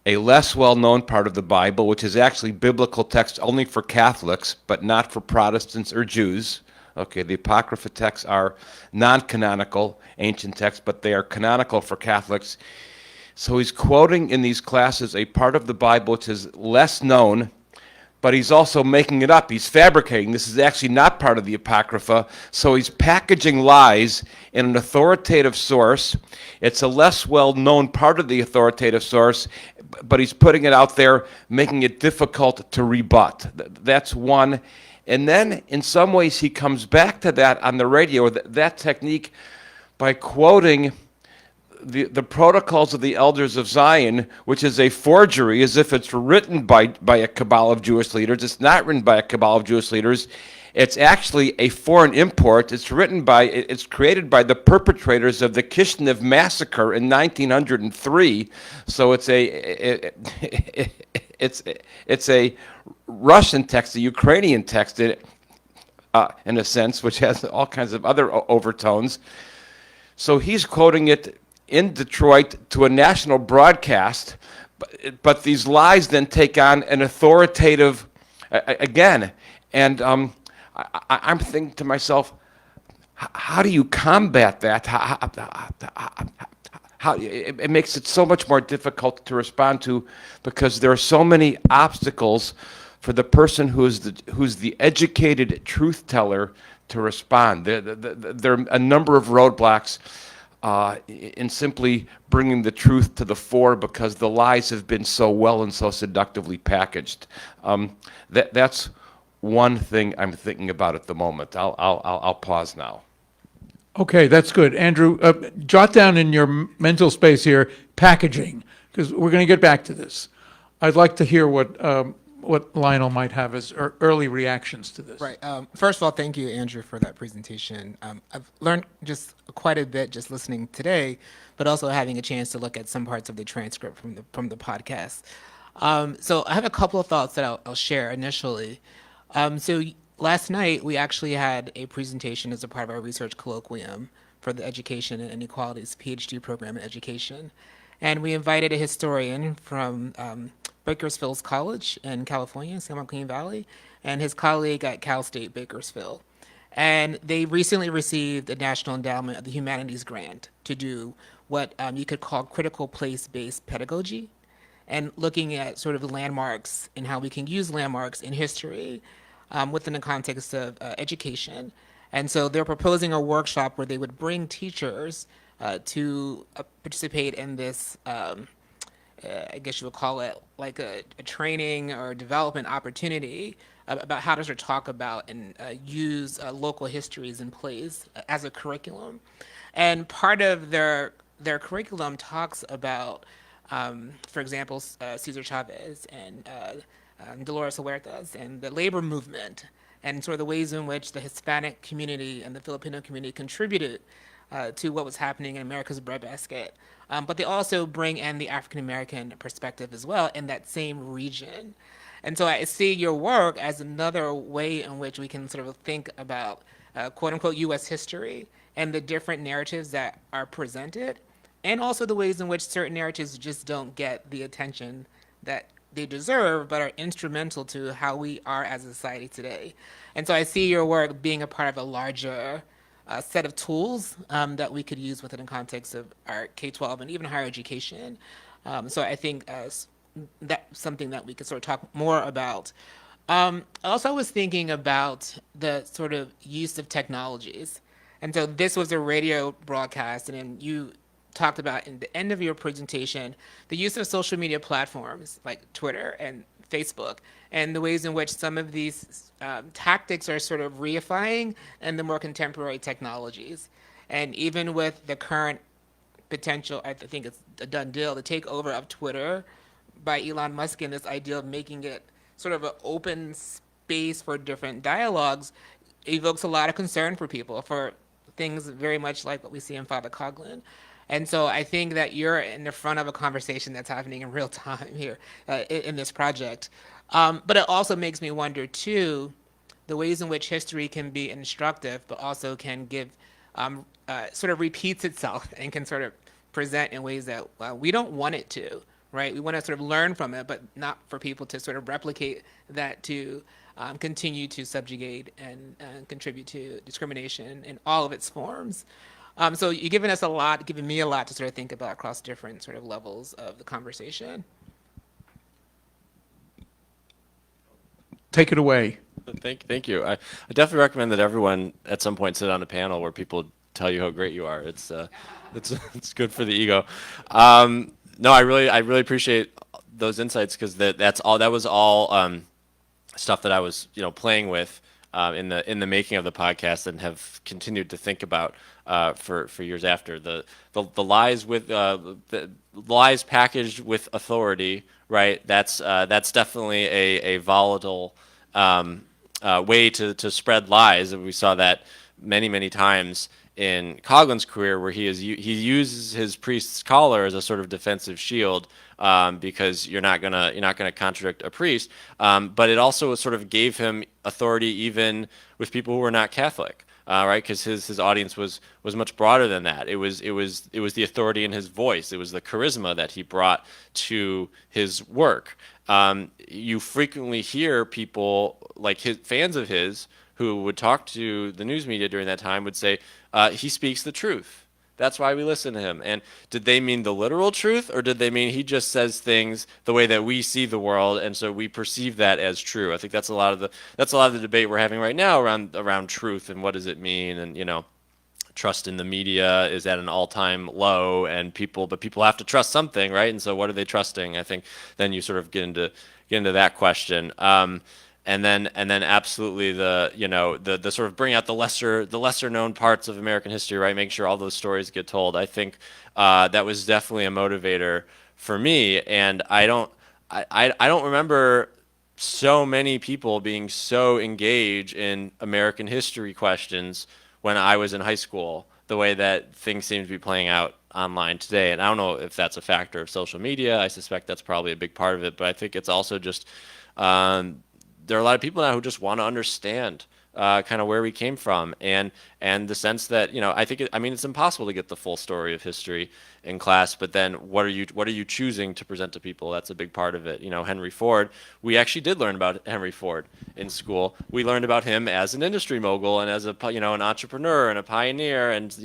a less well-known part of the Bible, which is actually biblical text only for Catholics, but not for Protestants or Jews, Okay, the Apocrypha texts are non-canonical ancient texts, but they are canonical for Catholics. So he's quoting in these classes a part of the Bible which is less known, but he's also making it up. He's fabricating. This is actually not part of the Apocrypha. So he's packaging lies in an authoritative source. It's a less well-known part of the authoritative source, but he's putting it out there, making it difficult to rebut. That's one. And then, in some ways, he comes back to that on the radio, that technique, by quoting the Protocols of the Elders of Zion, which is a forgery, as if it's written by a cabal of Jewish leaders. It's not written by a cabal of Jewish leaders. It's actually a foreign import. It's created by the perpetrators of the Kishinev massacre in 1903. So it's a Russian text, a Ukrainian text, in a sense, which has all kinds of other overtones. So he's quoting it in Detroit to a national broadcast, but these lies then take on an authoritative, again, and I'm thinking to myself, how do you combat that? It makes it so much more difficult to respond to, because there are so many obstacles for the person who's the educated truth teller to respond. There are a number of roadblocks in simply bringing the truth to the fore, because the lies have been so well and so seductively packaged. That's one thing I'm thinking about at the moment. I'll pause now. Okay, that's good. Andrew, jot down in your mental space here, packaging, because we're going to get back to this. I'd like to hear what Lionel might have as early reactions to this. Right. First of all, thank you, Andrew, for that presentation. I've learned just quite a bit just listening today, but also having a chance to look at some parts of the transcript from the podcast. So I have a couple of thoughts that I'll share initially. So last night, we actually had a presentation as a part of our research colloquium for the Education and Inequalities PhD program in education. And we invited a historian from Bakersfield College in California, San Joaquin Valley, and his colleague at Cal State Bakersfield. And they recently received a National Endowment of the Humanities grant to do what you could call critical place-based pedagogy, and looking at sort of landmarks and how we can use landmarks in history within the context of education. And so they're proposing a workshop where they would bring teachers to participate in this, I guess you would call it like a training or development opportunity about how to sort of talk about and use local histories and plays as a curriculum. And part of their curriculum talks about, for example, Cesar Chavez and Dolores Huertas and the labor movement, and sort of the ways in which the Hispanic community and the Filipino community contributed to what was happening in America's breadbasket. But they also bring in the African American perspective as well in that same region. And so I see your work as another way in which we can sort of think about quote unquote US history and the different narratives that are presented, and also the ways in which certain narratives just don't get the attention that they deserve, but are instrumental to how we are as a society today. And so I see your work being a part of a larger set of tools that we could use within the context of our K-12 and even higher education. So I think that's something that we could sort of talk more about. Also, I was thinking about the sort of use of technologies. And so this was a radio broadcast, and then you talked about in the end of your presentation the use of social media platforms like Twitter and Facebook, and the ways in which some of these tactics are sort of reifying and the more contemporary technologies. And even with the current potential, I think it's a done deal, the takeover of Twitter by Elon Musk, and this idea of making it sort of an open space for different dialogues evokes a lot of concern for people, for things very much like what we see in Father Coughlin. And so I think that you're in the front of a conversation that's happening in real time here in this project. But it also makes me wonder, too, the ways in which history can be instructive, but also can give, sort of repeats itself and can sort of present in ways that we don't want it to, right? We want to sort of learn from it, but not for people to sort of replicate that to continue to subjugate and contribute to discrimination in all of its forms. So you've given us a lot, given me a lot to sort of think about across different sort of levels of the conversation. Take it away. Thank you. I definitely recommend that everyone at some point sit on a panel where people tell you how great you are. It's good for the ego. No, I really appreciate those insights, because that was all stuff that I was playing with in the making of the podcast, and have continued to think about for years after. The lies with the lies packaged with authority, right? That's definitely a volatile way to spread lies, and we saw that many times in Coughlin's career, where he uses his priest's collar as a sort of defensive shield, because you're not gonna contradict a priest, but it also sort of gave him authority even with people who were not Catholic. Right, because his audience was much broader than that. It was the authority in his voice. It was the charisma that he brought to his work. You frequently hear people like fans of his who would talk to the news media during that time would say, he speaks the truth. That's why we listen to him. And did they mean the literal truth, or did they mean he just says things the way that we see the world, and so we perceive that as true? I think that's a lot of the debate we're having right now around truth and what does it mean, and trust in the media is at an all-time low, and people have to trust something, right? And so what are they trusting? I think then you sort of get into that question. And then absolutely the sort of bring out the lesser known parts of American history, right? Make sure all those stories get told. I think that was definitely a motivator for me, and I don't remember so many people being so engaged in American history questions when I was in high school, the way that things seem to be playing out online today. And I don't know if that's a factor of social media. I suspect that's probably a big part of it, but I think it's also just there are a lot of people now who just want to understand kind of where we came from, and the sense that I mean it's impossible to get the full story of history in class, but then what are you choosing to present to people? That's a big part of it. Henry Ford, we actually did learn about Henry Ford in school. We learned about him as an industry mogul and as an entrepreneur and a pioneer, and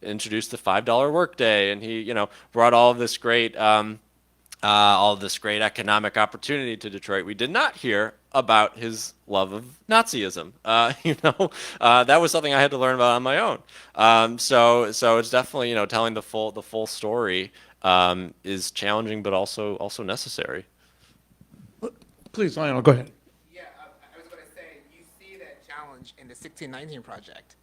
introduced the $5 workday, and he brought all of this great economic opportunity to Detroit. We did not hear about his love of Nazism. That was something I had to learn about on my own. So it's definitely telling the full story is challenging, but also necessary. Please, Lionel, go ahead. Yeah, I was going to say, you see that challenge in the 1619 Project,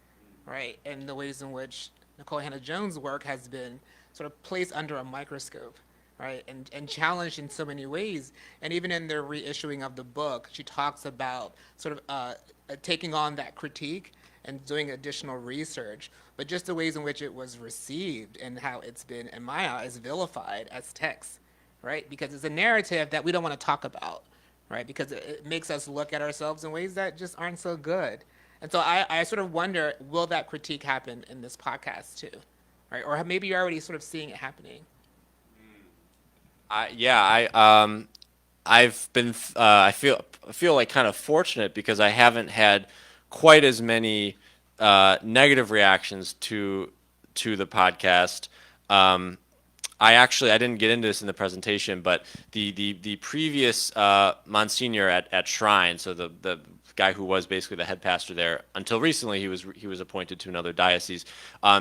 right? And the ways in which Nicole Hannah-Jones' work has been sort of placed under a microscope, right, and challenged in so many ways. And even in the reissuing of the book, she talks about sort of taking on that critique and doing additional research, but just the ways in which it was received and how it's been, in my eyes, vilified as text, right? Because it's a narrative that we don't want to talk about, right? Because it makes us look at ourselves in ways that just aren't so good. And so I sort of wonder, will that critique happen in this podcast too, right? Or maybe you're already sort of seeing it happening. I've been I feel like kind of fortunate because I haven't had quite as many negative reactions to the podcast. I didn't get into this in the presentation, but the previous Monsignor at Shrine, so the guy who was basically the head pastor there until recently, he was appointed to another diocese.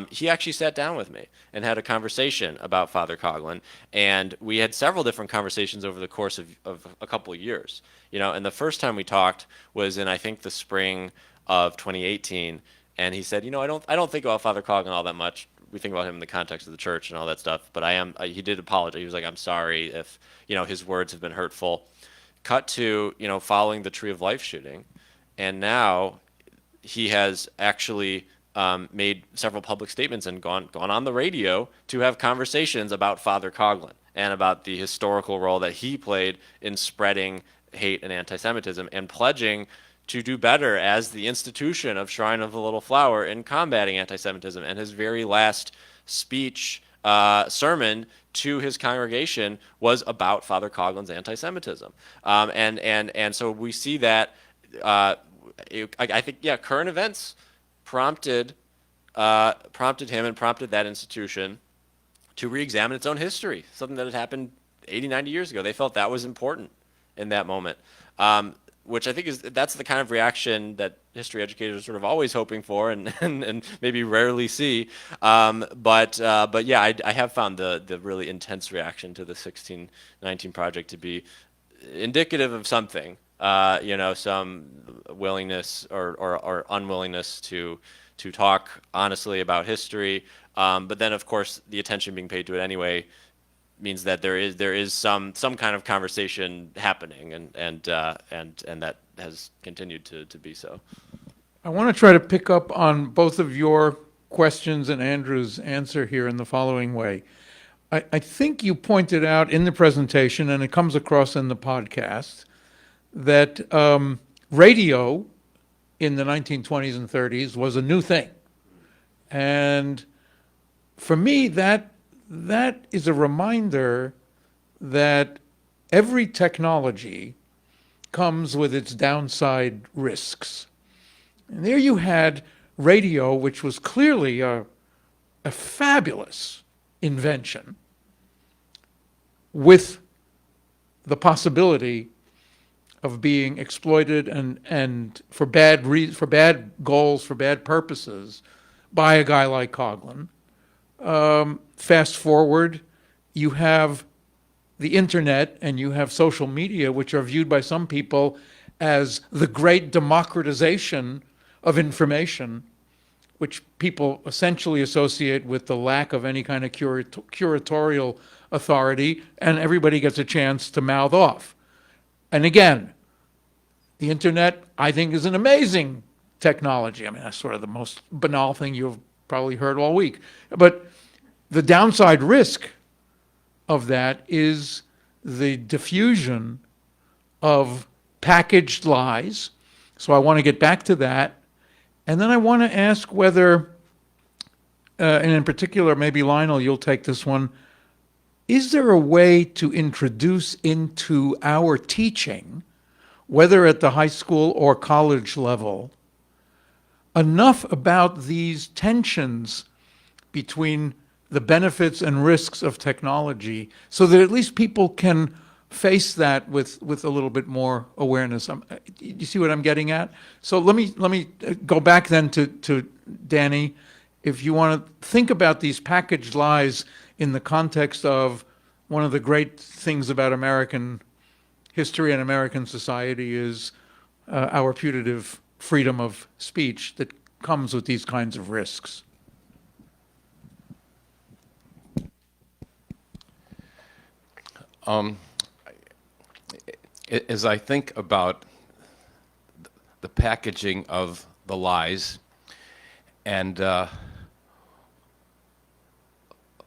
He actually sat down with me and had a conversation about Father Coughlin, and we had several different conversations over the course of a couple of years. And the first time we talked was in, I think, the spring of 2018, and he said, I don't think about Father Coughlin all that much. We think about him in the context of the church and all that stuff, but he did apologize. He was like, I'm sorry if his words have been hurtful. Cut to following the Tree of Life shooting, and now he has actually made several public statements and gone on the radio to have conversations about Father Coughlin and about the historical role that he played in spreading hate and anti-Semitism, and pledging to do better as the institution of Shrine of the Little Flower in combating anti-Semitism. And his very last speech, sermon to his congregation was about Father Coughlin's anti-Semitism. And so we see that I think, yeah, current events prompted him and prompted that institution to re-examine its own history, something that had happened 80, 90 years ago. They felt that was important in that moment, which I think that's the kind of reaction that history educators are sort of always hoping for and maybe rarely see. But yeah, I have found the really intense reaction to the 1619 project to be indicative of something, some willingness or unwillingness to talk honestly about history. But then, of course, the attention being paid to it anyway means that there is some kind of conversation happening, and that has continued to be so. I want to try to pick up on both of your questions and Andrew's answer here in the following way. I think you pointed out in the presentation, and it comes across in the podcast, that radio in the 1920s and 30s was a new thing. And for me, that is a reminder that every technology comes with its downside risks. And there you had radio, which was clearly a fabulous invention, with the possibility of being exploited and for bad goals, for bad purposes, by a guy like Coughlin. Fast forward, you have the internet and you have social media, which are viewed by some people as the great democratization of information, which people essentially associate with the lack of any kind of curatorial authority, and everybody gets a chance to mouth off. And again, the internet, I think, is an amazing technology. I mean, that's sort of the most banal thing you've probably heard all week. But the downside risk of that is the diffusion of packaged lies. So I want to get back to that. And then I want to ask whether, and in particular, maybe Lionel, you'll take this one, is there a way to introduce into our teaching, whether at the high school or college level, enough about these tensions between the benefits and risks of technology so that at least people can face that with a little bit more awareness? You see what I'm getting at? So let me go back then to Danny. If you want to think about these packaged lies in the context of one of the great things about American history and American society is our putative freedom of speech that comes with these kinds of risks. As I think about the packaging of the lies and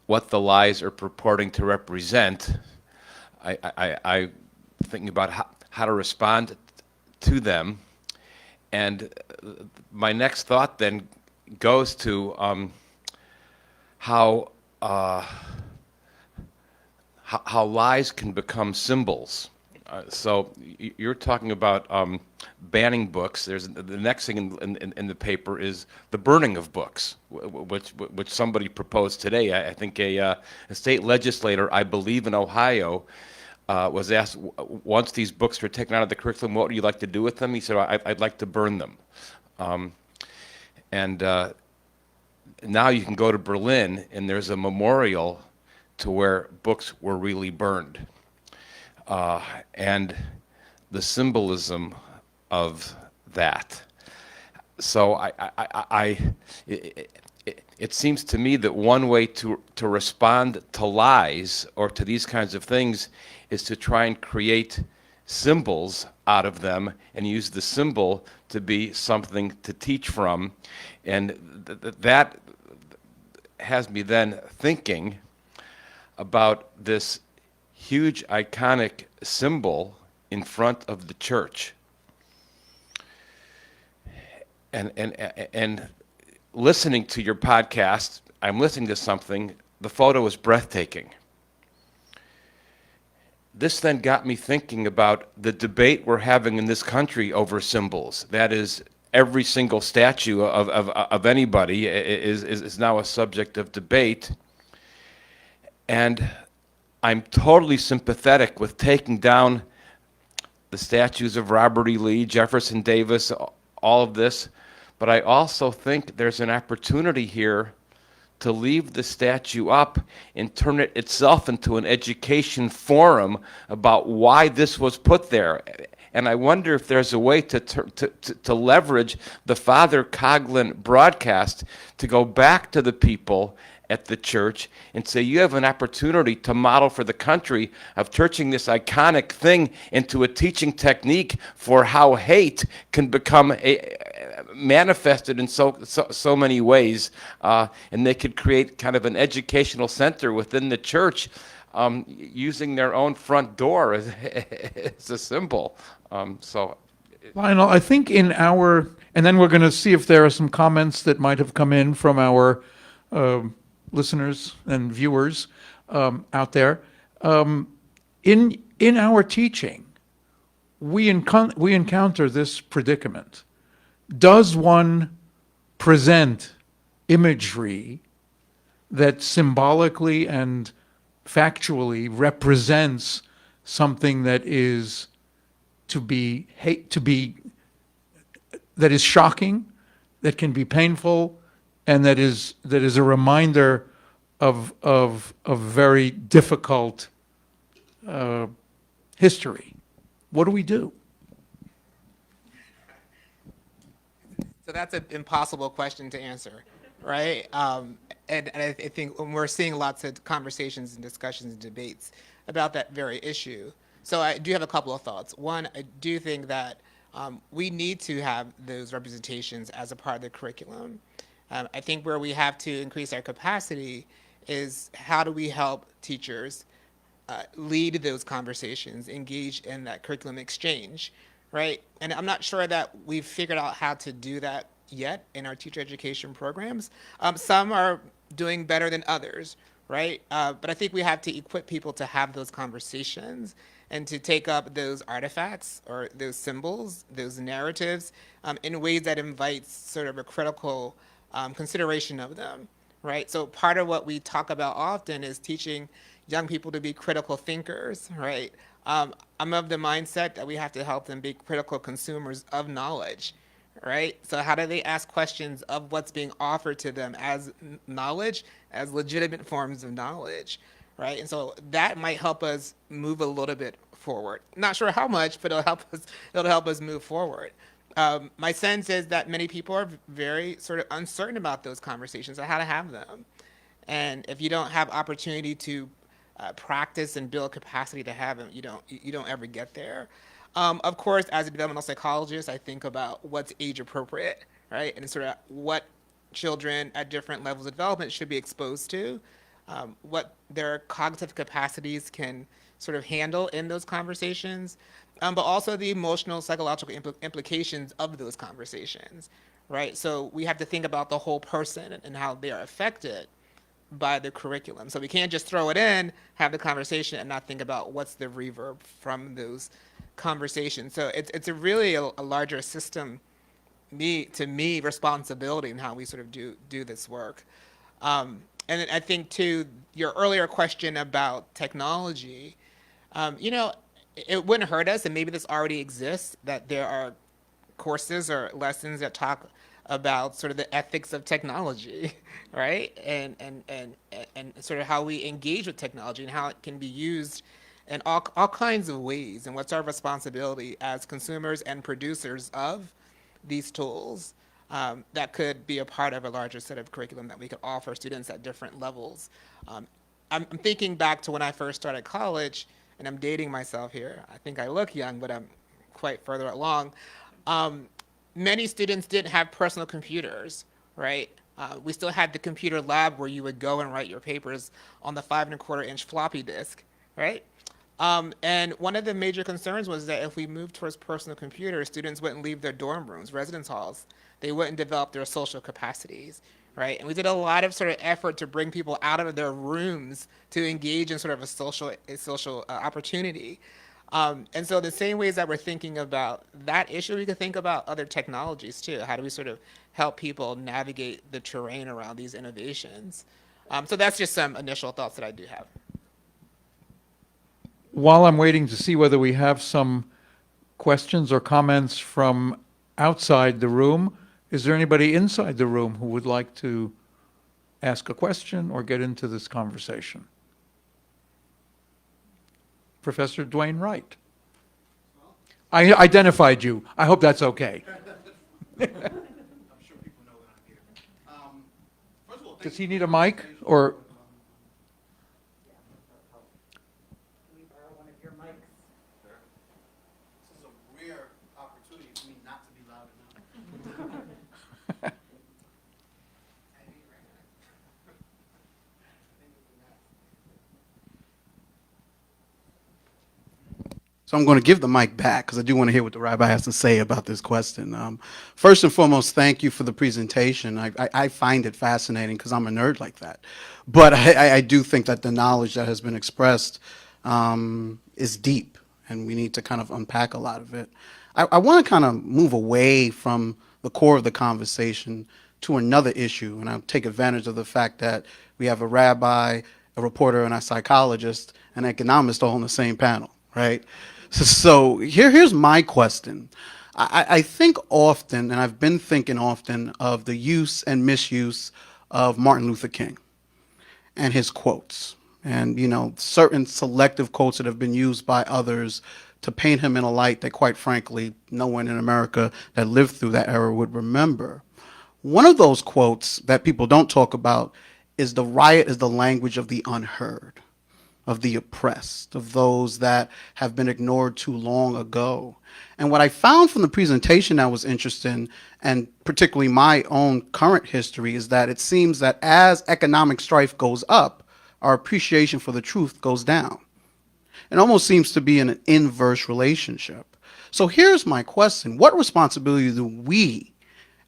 what the lies are purporting to represent, I thinking about how to respond to them. And my next thought then goes to how lies can become symbols. So you're talking about banning books. There's the next thing in the paper is the burning of books, which somebody proposed today. I think a state legislator, I believe in Ohio, was asked, once these books were taken out of the curriculum, what would you like to do with them? He said, I'd like to burn them. And now you can go to Berlin, and there's a memorial to where books were really burned. And the symbolism of that. So it seems to me that one way to respond to lies or to these kinds of things is to try and create symbols out of them and use the symbol to be something to teach from. And that has me then thinking about this huge iconic symbol in front of the church. And listening to your podcast, I'm listening to something, the photo is breathtaking. this then got me thinking about the debate we're having in this country over symbols. That is, every single statue of anybody is now a subject of debate. And I'm totally sympathetic with taking down the statues of Robert E. Lee, Jefferson Davis, all of this. But I also think there's an opportunity here to leave the statue up and turn it itself into an education forum about why this was put there. And I wonder if there's a way to leverage the Father Coughlin broadcast to go back to the people at the church and say, you have an opportunity to model for the country of turning this iconic thing into a teaching technique for how hate can become manifested in so many ways, and they could create kind of an educational center within the church, using their own front door as a symbol. Lionel, I think and then we're going to see if there are some comments that might have come in from our listeners and viewers out there. In our teaching, we encounter this predicament. Does one present imagery that symbolically and factually represents something that is that is shocking, that can be painful, and that is a reminder of very difficult history? What do we do? So that's an impossible question to answer, right? And I think when we're seeing lots of conversations and discussions and debates about that very issue. So I do have a couple of thoughts. One, I do think that we need to have those representations as a part of the curriculum. I think where we have to increase our capacity is how do we help teachers lead those conversations, engage in that curriculum exchange, right? And I'm not sure that we've figured out how to do that yet in our teacher education programs. Some are doing better than others, right? But I think we have to equip people to have those conversations and to take up those artifacts or those symbols, those narratives, in ways that invites sort of a critical consideration of them, right? So part of what we talk about often is teaching young people to be critical thinkers, right? I'm of the mindset that we have to help them be critical consumers of knowledge, right? So how do they ask questions of what's being offered to them as knowledge, as legitimate forms of knowledge, right? And so that might help us move a little bit forward. Not sure how much, but it'll help us move forward. My sense is that many people are very sort of uncertain about those conversations and how to have them. And if you don't have opportunity to practice and build capacity to have them, you don't ever get there. Of course, as a developmental psychologist, I think about what's age appropriate, right? And sort of what children at different levels of development should be exposed to, what their cognitive capacities can sort of handle in those conversations, but also the emotional, psychological implications of those conversations, right? So we have to think about the whole person and how they are affected by the curriculum. So we can't just throw it in, have the conversation, and not think about what's the reverb from those conversations. So it's a really a larger system, to me, responsibility in how we sort of do this work. And I think, too, your earlier question about technology, it wouldn't hurt us, and maybe this already exists, that there are courses or lessons that talk about sort of the ethics of technology, right? And sort of how we engage with technology and how it can be used in all kinds of ways, and what's our responsibility as consumers and producers of these tools that could be a part of a larger set of curriculum that we could offer students at different levels. I'm thinking back to when I first started college, and I'm dating myself here. I think I look young, but I'm quite further along. Many students didn't have personal computers, right? We still had the computer lab where you would go and write your papers on the 5.25-inch floppy disk, right? And one of the major concerns was that if we moved towards personal computers, students wouldn't leave their dorm rooms, residence halls. They wouldn't develop their social capacities, right? And we did a lot of sort of effort to bring people out of their rooms to engage in sort of a social opportunity. And so the same ways that we're thinking about that issue, we could think about other technologies too. How do we sort of help people navigate the terrain around these innovations? So that's just some initial thoughts that I do have. While I'm waiting to see whether we have some questions or comments from outside the room, is there anybody inside the room who would like to ask a question or get into this conversation? Professor Dwayne Wright. I identified you. I hope that's okay. I'm sure people know that I'm here. First of all, Does he need a mic or? This is a rare opportunity for me not to be loud enough. So I'm going to give the mic back because I do want to hear what the rabbi has to say about this question. First and foremost, thank you for the presentation. I find it fascinating because I'm a nerd like that. But I do think that the knowledge that has been expressed is deep, and we need to kind of unpack a lot of it. I want to kind of move away from the core of the conversation to another issue, and I'll take advantage of the fact that we have a rabbi, a reporter, and a psychologist, and an economist all on the same panel, right? So here's my question. I think often, and I've been thinking often, of the use and misuse of Martin Luther King and his quotes, and certain selective quotes that have been used by others to paint him in a light that, quite frankly, no one in America that lived through that era would remember. One of those quotes that people don't talk about is the riot is the language of the unheard, of the oppressed, of those that have been ignored too long ago. And what I found from the presentation that was interesting, and particularly my own current history, is that it seems that as economic strife goes up, our appreciation for the truth goes down. It almost seems to be an inverse relationship. So here's my question. What responsibility do we,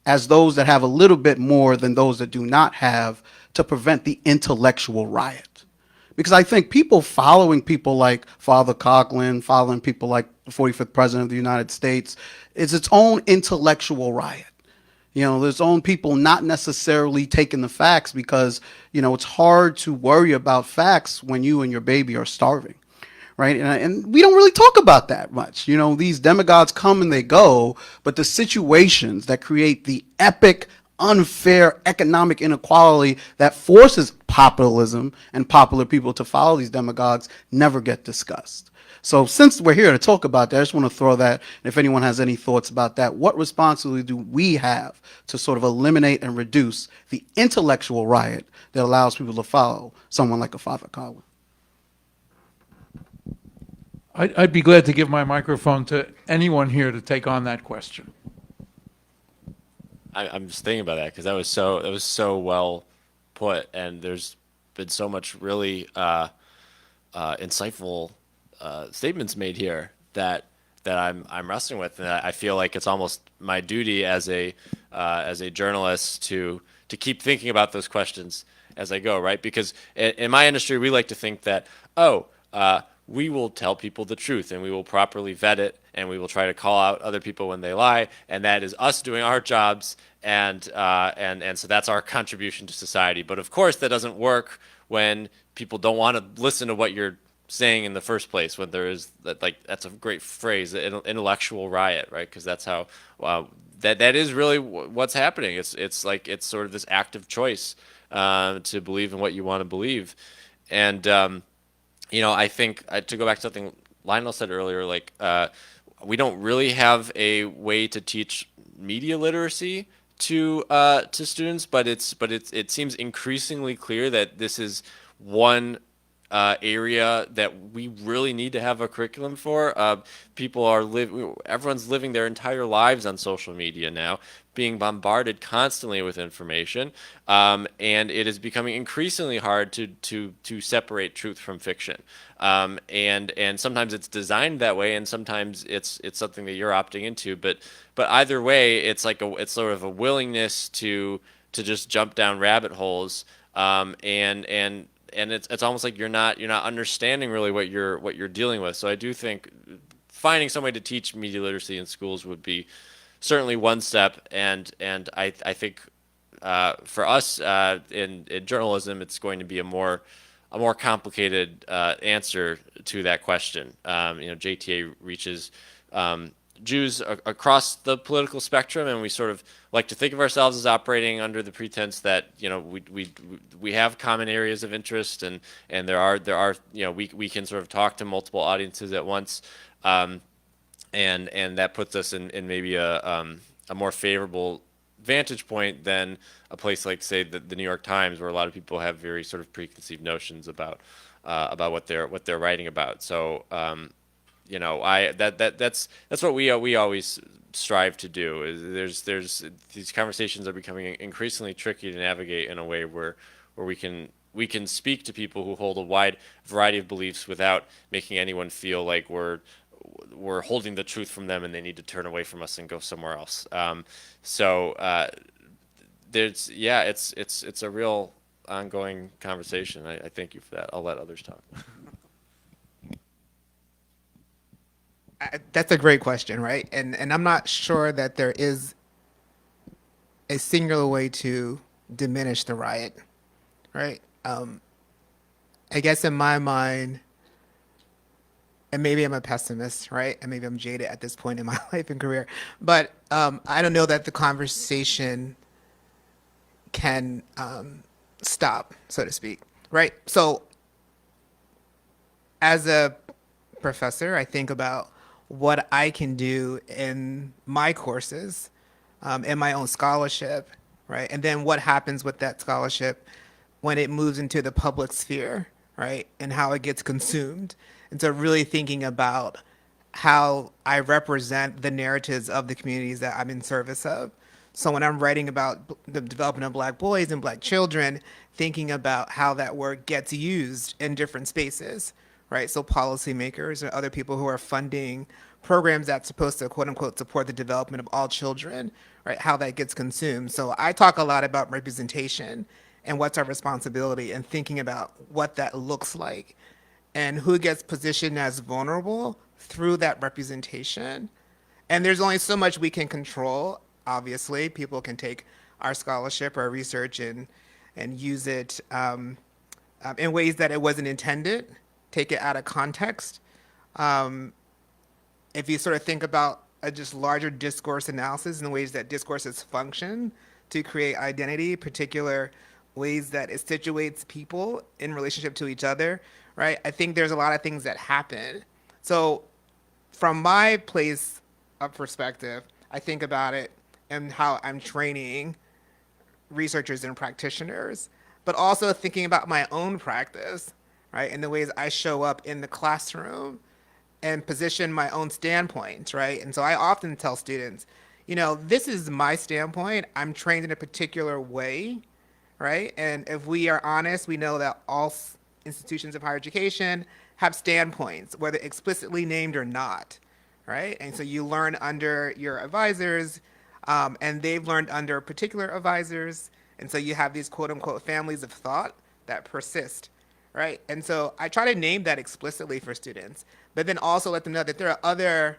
as those that have a little bit more than those that do not have, to prevent the intellectual riot? Because I think people following people like Father Coughlin, following people like the 45th President of the United States, is its own intellectual riot. There's own people not necessarily taking the facts because, it's hard to worry about facts when you and your baby are starving, right? And we don't really talk about that much. These demagogues come and they go, but the situations that create the epic unfair economic inequality that forces populism and popular people to follow these demagogues never get discussed. So since we're here to talk about that, I just want to throw that, and if anyone has any thoughts about that, what responsibility do we have to sort of eliminate and reduce the intellectual riot that allows people to follow someone like a Father Coughlin? I'd be glad to give my microphone to anyone here to take on that question. I'm just thinking about that because that was so well put, and there's been so much really insightful statements made here that I'm wrestling with, and I feel like it's almost my duty as a journalist to keep thinking about those questions as I go, right? Because in my industry, we like to think that we will tell people the truth and we will properly vet it and we will try to call out other people when they lie, and that is us doing our jobs, and so that's our contribution to society. But of course, that doesn't work when people don't want to listen to what you're saying in the first place. When there is that's a great phrase, intellectual riot, right? Because that's how that is really what's happening. It's sort of this active choice to believe in what you want to believe, and I think to go back to something Lionel said earlier, we don't really have a way to teach media literacy to students, but it seems increasingly clear that this is one area that we really need to have a curriculum for. Everyone's living their entire lives on social media now, being bombarded constantly with information, and it is becoming increasingly hard to separate truth from fiction. And sometimes it's designed that way, and sometimes it's something that you're opting into. But either way, it's sort of a willingness to just jump down rabbit holes, and it's almost like you're not understanding really what you're dealing with. So I do think finding some way to teach media literacy in schools would be certainly one step, and I think for us in journalism, it's going to be a more complicated answer to that question. JTA reaches Jews across the political spectrum, and we sort of like to think of ourselves as operating under the pretense that we have common areas of interest, and there are we can sort of talk to multiple audiences at once, and that puts us in maybe a more favorable vantage point than a place like, say, the New York Times, where a lot of people have very sort of preconceived notions about what they're writing about. So that's what we always strive to do. Is there's these conversations are becoming increasingly tricky to navigate in a way where we can speak to people who hold a wide variety of beliefs without making anyone feel like we're holding the truth from them and they need to turn away from us and go somewhere else. It's a real ongoing conversation. I thank you for that. I'll let others talk. That's a great question, right? And I'm not sure that there is a singular way to diminish the riot, right? I guess in my mind, and maybe I'm a pessimist, right? And maybe I'm jaded at this point in my life and career, but I don't know that the conversation can stop, so to speak, right? So as a professor, I think about what I can do in my courses, in my own scholarship, right? And then what happens with that scholarship when it moves into the public sphere, right? And how it gets consumed. And so really thinking about how I represent the narratives of the communities that I'm in service of. So when I'm writing about the development of Black boys and Black children, thinking about how that work gets used in different spaces, right? So policymakers and other people who are funding programs that's supposed to, quote unquote, support the development of all children, right? How that gets consumed. So I talk a lot about representation and what's our responsibility, and thinking about what that looks like and who gets positioned as vulnerable through that representation. And there's only so much we can control. Obviously, people can take our scholarship or research and use it in ways that it wasn't intended, take it out of context. If you sort of think about a just larger discourse analysis and the ways that discourses function to create identity, particular ways that it situates people in relationship to each other, right? I think there's a lot of things that happen. So from my place of perspective, I think about it and how I'm training researchers and practitioners, but also thinking about my own practice, right? And the ways I show up in the classroom and position my own standpoints, right? And so I often tell students, this is my standpoint. I'm trained in a particular way, right? And if we are honest, we know that all institutions of higher education have standpoints, whether explicitly named or not, right? And so you learn under your advisors, and they've learned under particular advisors. And so you have these quote unquote families of thought that persist, right? And so I try to name that explicitly for students, but then also let them know that there are other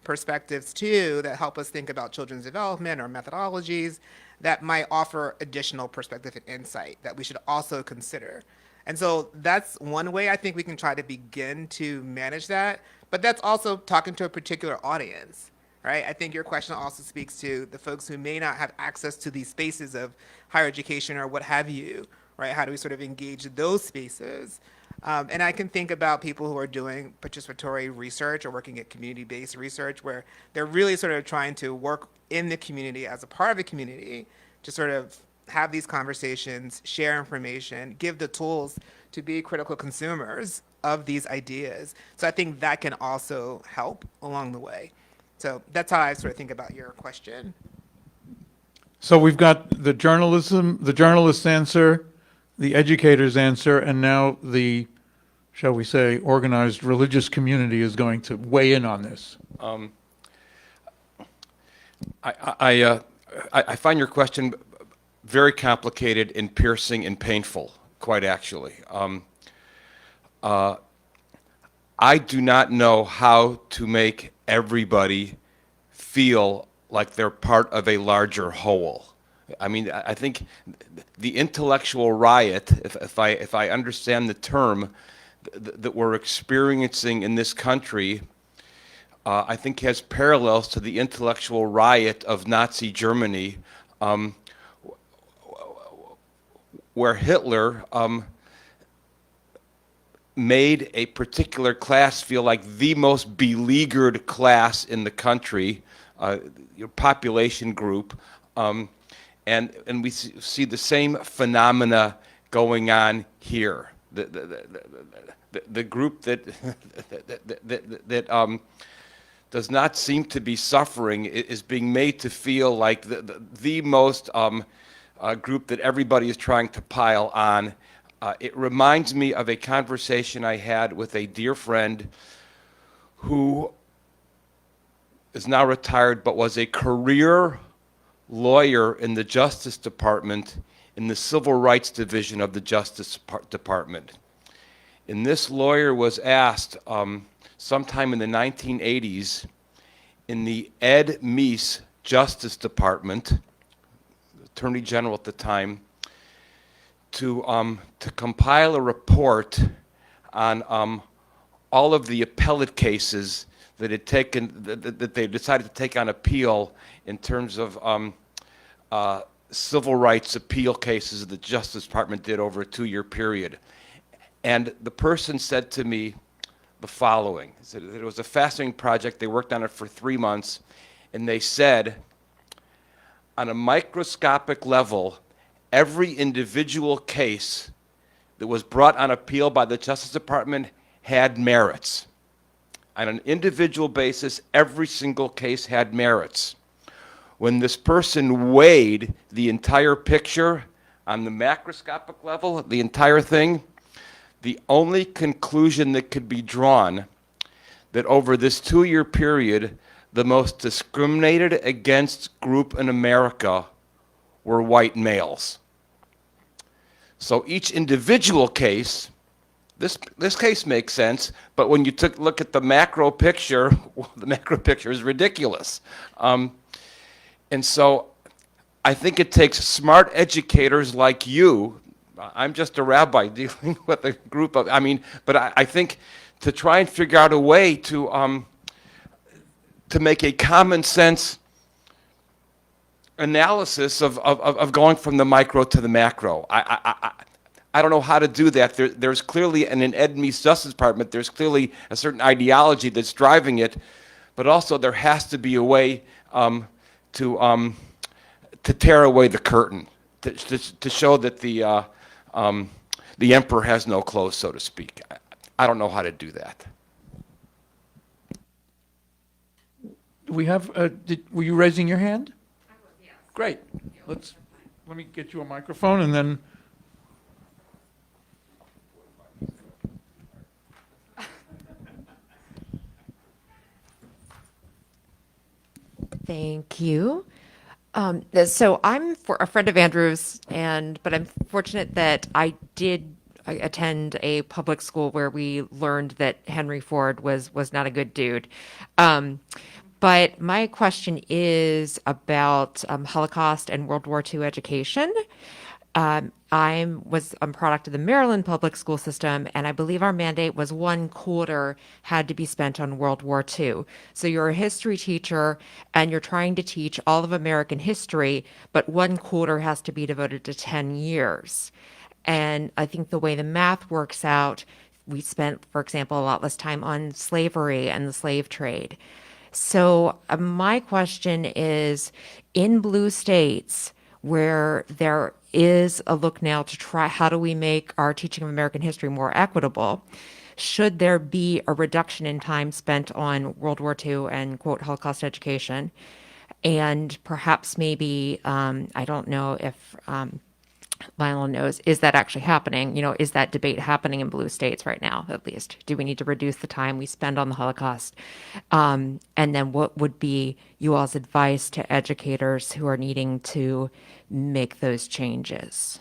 perspectives too that help us think about children's development or methodologies that might offer additional perspective and insight that we should also consider. And so that's one way I think we can try to begin to manage that, but that's also talking to a particular audience, right? I think your question also speaks to the folks who may not have access to these spaces of higher education or what have you, right? How do we sort of engage those spaces? And I can think about people who are doing participatory research or working at community-based research where they're really sort of trying to work in the community as a part of the community to sort of have these conversations, share information, give the tools to be critical consumers of these ideas. So I think that can also help along the way. So that's how I sort of think about your question. So we've got the journalist's answer, the educator's answer, and now the, shall we say, organized religious community is going to weigh in on this. I find your question very complicated and piercing and painful, quite actually. I do not know how to make everybody feel like they're part of a larger whole. I mean, I think the intellectual riot, if I understand the term, that we're experiencing in this country, I think has parallels to the intellectual riot of Nazi Germany, where Hitler made a particular class feel like the most beleaguered class in the country, your population group, and we see the same phenomena going on here. The group that does not seem to be suffering is being made to feel like the most group that everybody is trying to pile on. It reminds me of a conversation I had with a dear friend who is now retired but was a career lawyer in the Justice Department in the Civil Rights Division of the Justice Department. And this lawyer was asked sometime in the 1980s in the Ed Meese Justice Department, Attorney General at the time, to compile a report on all of the appellate cases that had taken that they decided to take on appeal in terms of civil rights appeal cases that the Justice Department did over a 2-year period. And the person said to me the following. He said it was a fascinating project. They worked on it for 3 months, and they said, on a microscopic level, every individual case that was brought on appeal by the Justice Department had merits. On an individual basis, every single case had merits. When this person weighed the entire picture on the macroscopic level, the entire thing, the only conclusion that could be drawn that over this 2-year period, the most discriminated against group in America were white males. So each individual case, this case makes sense, but when you look at the macro picture, well, the macro picture is ridiculous. And so I think it takes smart educators like you. I'm just a rabbi dealing with a group of, but I think to try and figure out a way to make a common sense analysis of going from the micro to the macro. I don't know how to do that. There's clearly, and in Ed Meese Justice Department, there's clearly a certain ideology that's driving it, but also there has to be a way to tear away the curtain, to show that the emperor has no clothes, so to speak. I don't know how to do that. Do we have, were you raising your hand? I was, yes. Great. Let me get you a microphone and then. Thank you. So I'm a friend of Andrew's, but I'm fortunate that I did attend a public school where we learned that Henry Ford was not a good dude. But my question is about Holocaust and World War II education. I'm a product of the Maryland public school system, and I believe our mandate was 1/4 had to be spent on World War II. So you're a history teacher, and you're trying to teach all of American history, but 1/4 has to be devoted to 10 years. And I think the way the math works out, we spent, for example, a lot less time on slavery and the slave trade. So my question is, in blue states, where there is a look now to try how do we make our teaching of American history more equitable, should there be a reduction in time spent on World War II and, quote, Holocaust education? And perhaps maybe, I don't know if Lionel knows, is that actually happening? You know, is that debate happening in blue states right now, at least? Do we need to reduce the time we spend on the Holocaust? And then what would be you all's advice to educators who are needing to make those changes?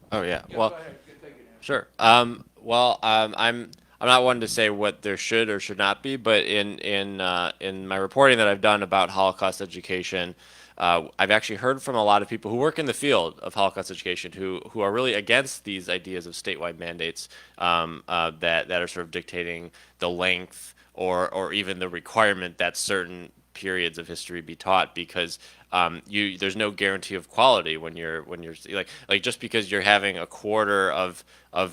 Oh yeah. Well, sure. I'm not one to say what there should or should not be, but in my reporting that I've done about Holocaust education, I've actually heard from a lot of people who work in the field of Holocaust education who are really against these ideas of statewide mandates that are sort of dictating the length or even the requirement that certain periods of history be taught, because there's no guarantee of quality when you're like just because you're having a quarter of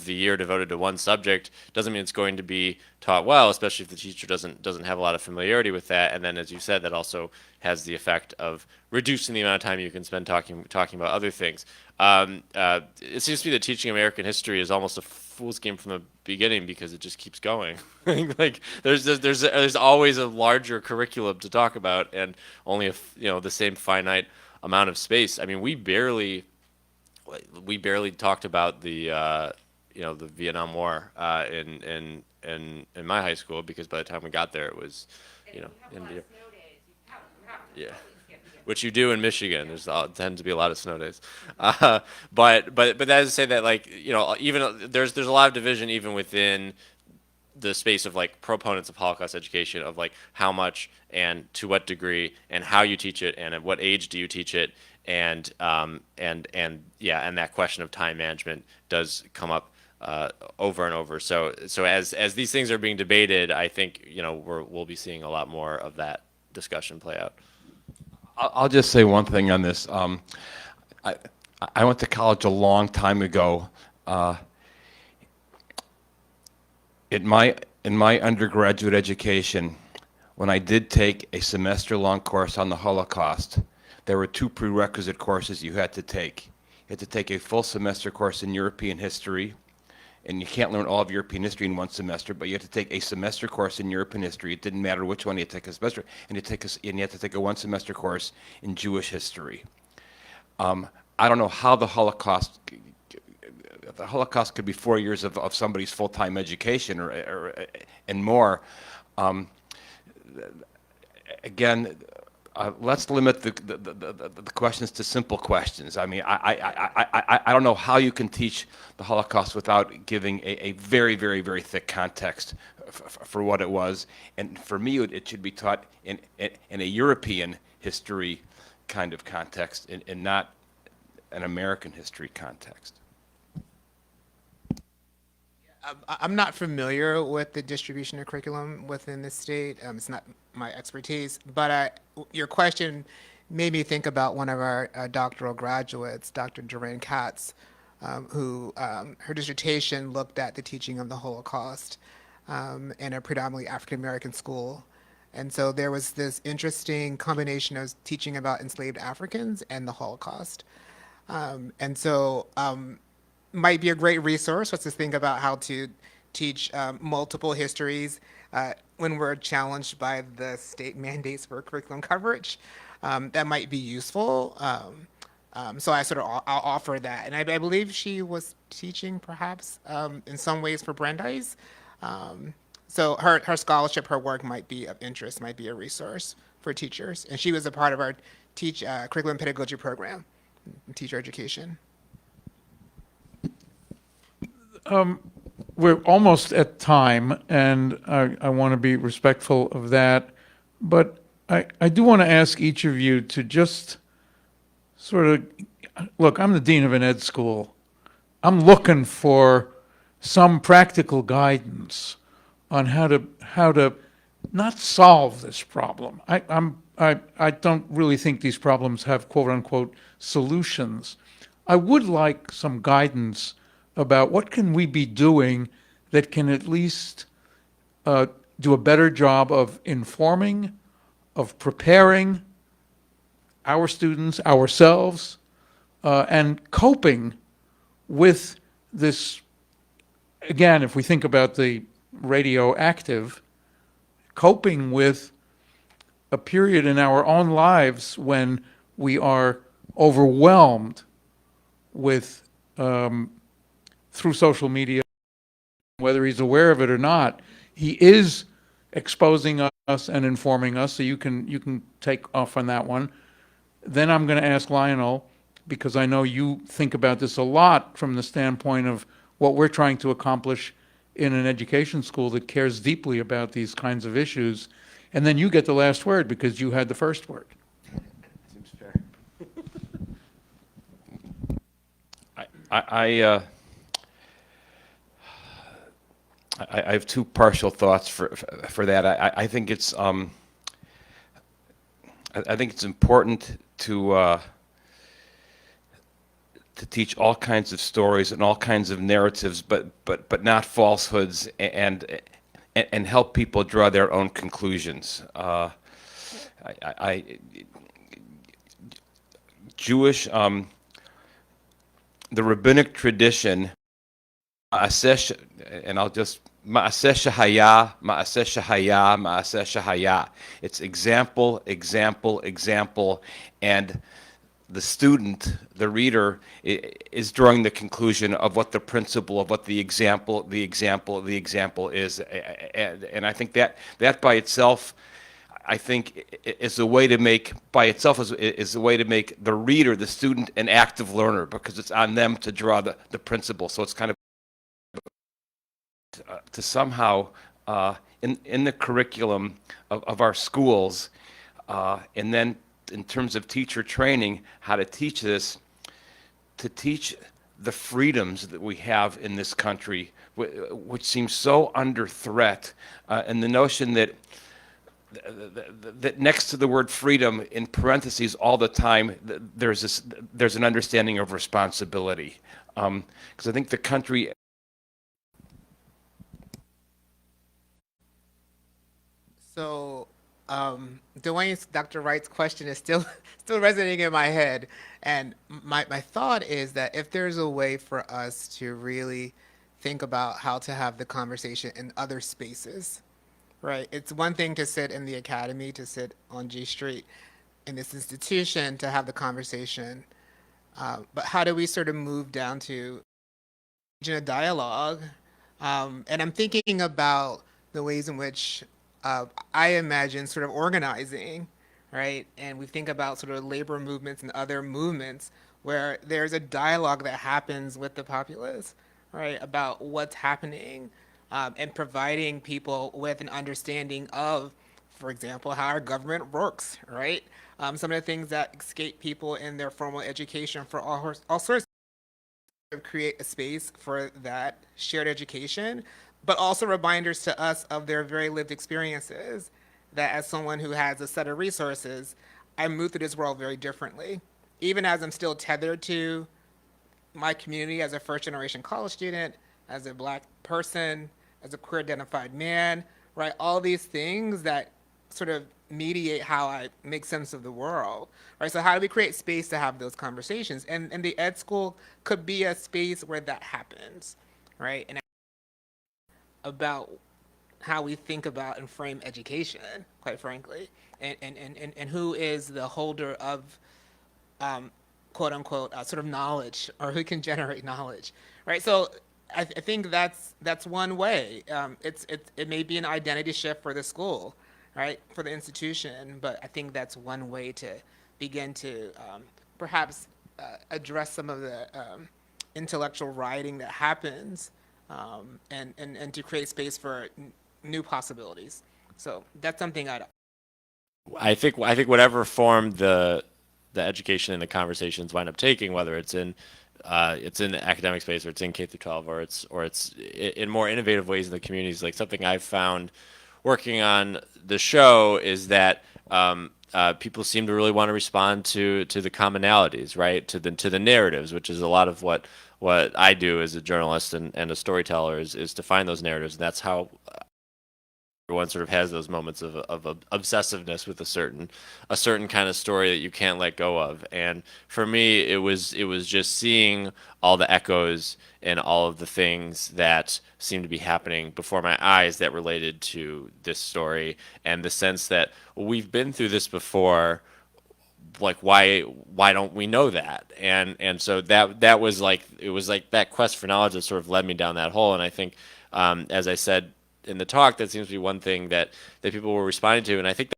the year devoted to one subject doesn't mean it's going to be taught well, especially if the teacher doesn't have a lot of familiarity with that. And then, as you said, that also has the effect of reducing the amount of time you can spend talking about other things. It seems to me that teaching American history is almost a fool's game from the beginning, because it just keeps going. Like there's always a larger curriculum to talk about, and only the same finite amount of space. I mean, we barely talked about the the Vietnam War in my high school, because by the time we got there, it was yeah. Which you do in Michigan. There's tends to be a lot of snow days, but that is to say that, like, even there's a lot of division even within the space of like proponents of Holocaust education, of like how much and to what degree and how you teach it and at what age do you teach it, and that question of time management does come up over and over. So as these things are being debated, I think we'll be seeing a lot more of that discussion play out. I'll just say one thing on this. I went to college a long time ago. In my undergraduate education, when I did take a semester-long course on the Holocaust, there were two prerequisite courses you had to take. You had to take a full semester course in European history, and you can't learn all of European history in one semester, but you had to take a semester course in European history. It didn't matter which one you had to take a semester, and you had to take a one semester course in Jewish history. I don't know how the Holocaust could be 4 years of somebody's full-time education and more. Again, let's limit the questions to simple questions. I mean, I don't know how you can teach the Holocaust without giving a very, very, very thick context for what it was. And for me, it should be taught in a European history kind of context, and not an American history context. I'm not familiar with the distribution of curriculum within the state. It's not my expertise, but your question made me think about one of our doctoral graduates, Dr. Duran Katz, who her dissertation looked at the teaching of the Holocaust in a predominantly African-American school. And so there was this interesting combination of teaching about enslaved Africans and the Holocaust. And so might be a great resource for us to think about how to teach multiple histories when we're challenged by the state mandates for curriculum coverage. That might be useful. So I'll offer that. And I believe she was teaching perhaps in some ways for Brandeis. So her scholarship, her work might be of interest, might be a resource for teachers. And she was a part of our curriculum pedagogy program, teacher education. We're almost at time, and I want to be respectful of that. But I do want to ask each of you to just sort of, look, I'm the dean of an ed school. I'm looking for some practical guidance on how to not solve this problem. I don't really think these problems have quote unquote solutions. I would like some guidance about what can we be doing that can at least do a better job of informing, of preparing our students, ourselves, and coping with this. Again, if we think about the radioactive, coping with a period in our own lives when we are overwhelmed with, through social media, whether he's aware of it or not, he is exposing us and informing us. So you can take off on that one. Then I'm going to ask Lionel, because I know you think about this a lot from the standpoint of what we're trying to accomplish in an education school that cares deeply about these kinds of issues. And then you get the last word because you had the first word. Seems fair. I have two partial thoughts for that. I think it's I think it's important to teach all kinds of stories and all kinds of narratives, but not falsehoods, and help people draw their own conclusions. Jewish, the rabbinic tradition, and I'll just Ma'aseh shahaya, ma'aseh shahaya, ma'aseh shahaya. It's example, example, example, and the student, the reader, is drawing the conclusion of what the principle, of what the example is, and I think that by itself, I think, is a way to make, by itself is a way to make the reader, the student, an active learner, because it's on them to draw the principle. So it's kind of to somehow in the curriculum of our schools, and then in terms of teacher training, how to teach this, to teach the freedoms that we have in this country, which seems so under threat, and the notion that next to the word freedom, in parentheses all the time, there's an understanding of responsibility, because I think the country. So, Dr. Wright's question is still resonating in my head, and my thought is that if there's a way for us to really think about how to have the conversation in other spaces, right? It's one thing to sit in the academy, to sit on G Street in this institution to have the conversation, but how do we sort of move down to a dialogue? And I'm thinking about the ways in which I imagine sort of organizing, right? And we think about sort of labor movements and other movements where there's a dialogue that happens with the populace, right, about what's happening, and providing people with an understanding of, for example, how our government works, right? Some of the things that escape people in their formal education for all sorts of create a space for that shared education, but also reminders to us of their very lived experiences, that as someone who has a set of resources, I move through this world very differently. Even as I'm still tethered to my community as a first generation college student, as a Black person, as a queer identified man, right? All these things that sort of mediate how I make sense of the world, right? So how do we create space to have those conversations? And the ed school could be a space where that happens, right? And about how we think about and frame education, quite frankly, and who is the holder of quote unquote sort of knowledge, or who can generate knowledge, right? So I think that's one way. It may be an identity shift for the school, right, for the institution, but I think that's one way to begin to perhaps address some of the intellectual rioting that happens, and to create space for new possibilities. So that's something I think whatever form the education and the conversations wind up taking, whether it's in the academic space, or it's in K through 12, or it's in more innovative ways in the communities. Like, something I've found working on the show is that people seem to really want to respond to the commonalities, right? To the narratives, which is a lot of what I do as a journalist and a storyteller is to find those narratives. And that's how everyone sort of has those moments of obsessiveness with a certain kind of story that you can't let go of. And for me, it was just seeing all the echoes and all of the things that seemed to be happening before my eyes that related to this story, and the sense that, well, we've been through this before. Like, why don't we know that? And so that was like, it was like that quest for knowledge that sort of led me down that hole. And I think, as I said in the talk, that seems to be one thing that people were responding to. And I think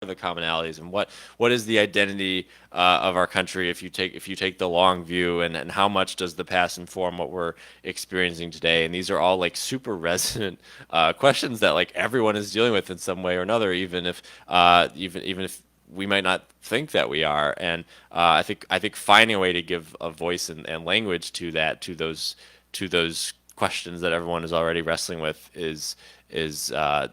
the commonalities, and what is the identity of our country if you take the long view, and how much does the past inform what we're experiencing today. And these are all like super resonant questions that like everyone is dealing with in some way or another, even if we might not think that we are. And I think finding a way to give a voice and language to those questions that everyone is already wrestling with is a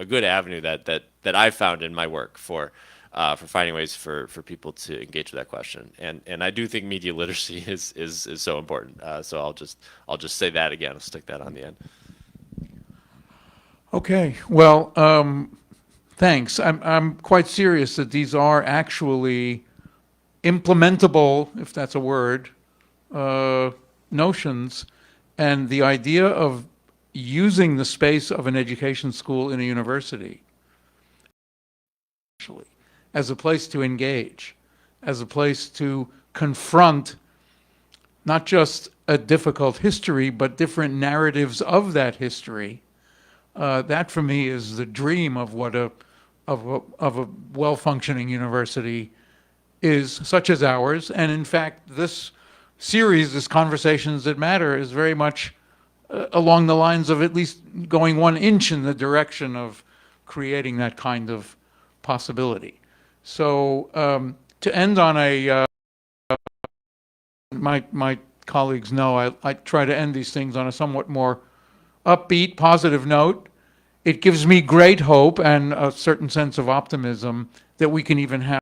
good avenue that I've found in my work for finding ways for people to engage with that question. And I do think media literacy is so important. So I'll just say that again. I'll stick that on the end. Okay, well, thanks. I'm quite serious that these are actually implementable, if that's a word, notions, and the idea of using the space of an education school in a university actually as a place to engage, as a place to confront not just a difficult history, but different narratives of that history. That for me is the dream of what a well-functioning university is, such as ours. And in fact, this series, this Conversations That Matter, is very much along the lines of at least going 1 inch in the direction of creating that kind of possibility. So to end on my colleagues know I try to end these things on a somewhat more upbeat, positive note. It gives me great hope and a certain sense of optimism that we can even have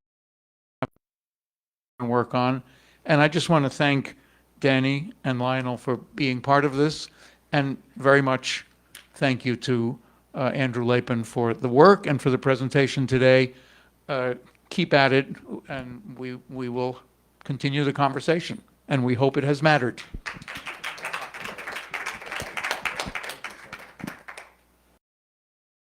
work on. And I just want to thank Danny and Lionel for being part of this, and very much thank you to Andrew Lapin for the work and for the presentation today. Keep at it, and we will continue the conversation, and we hope it has mattered.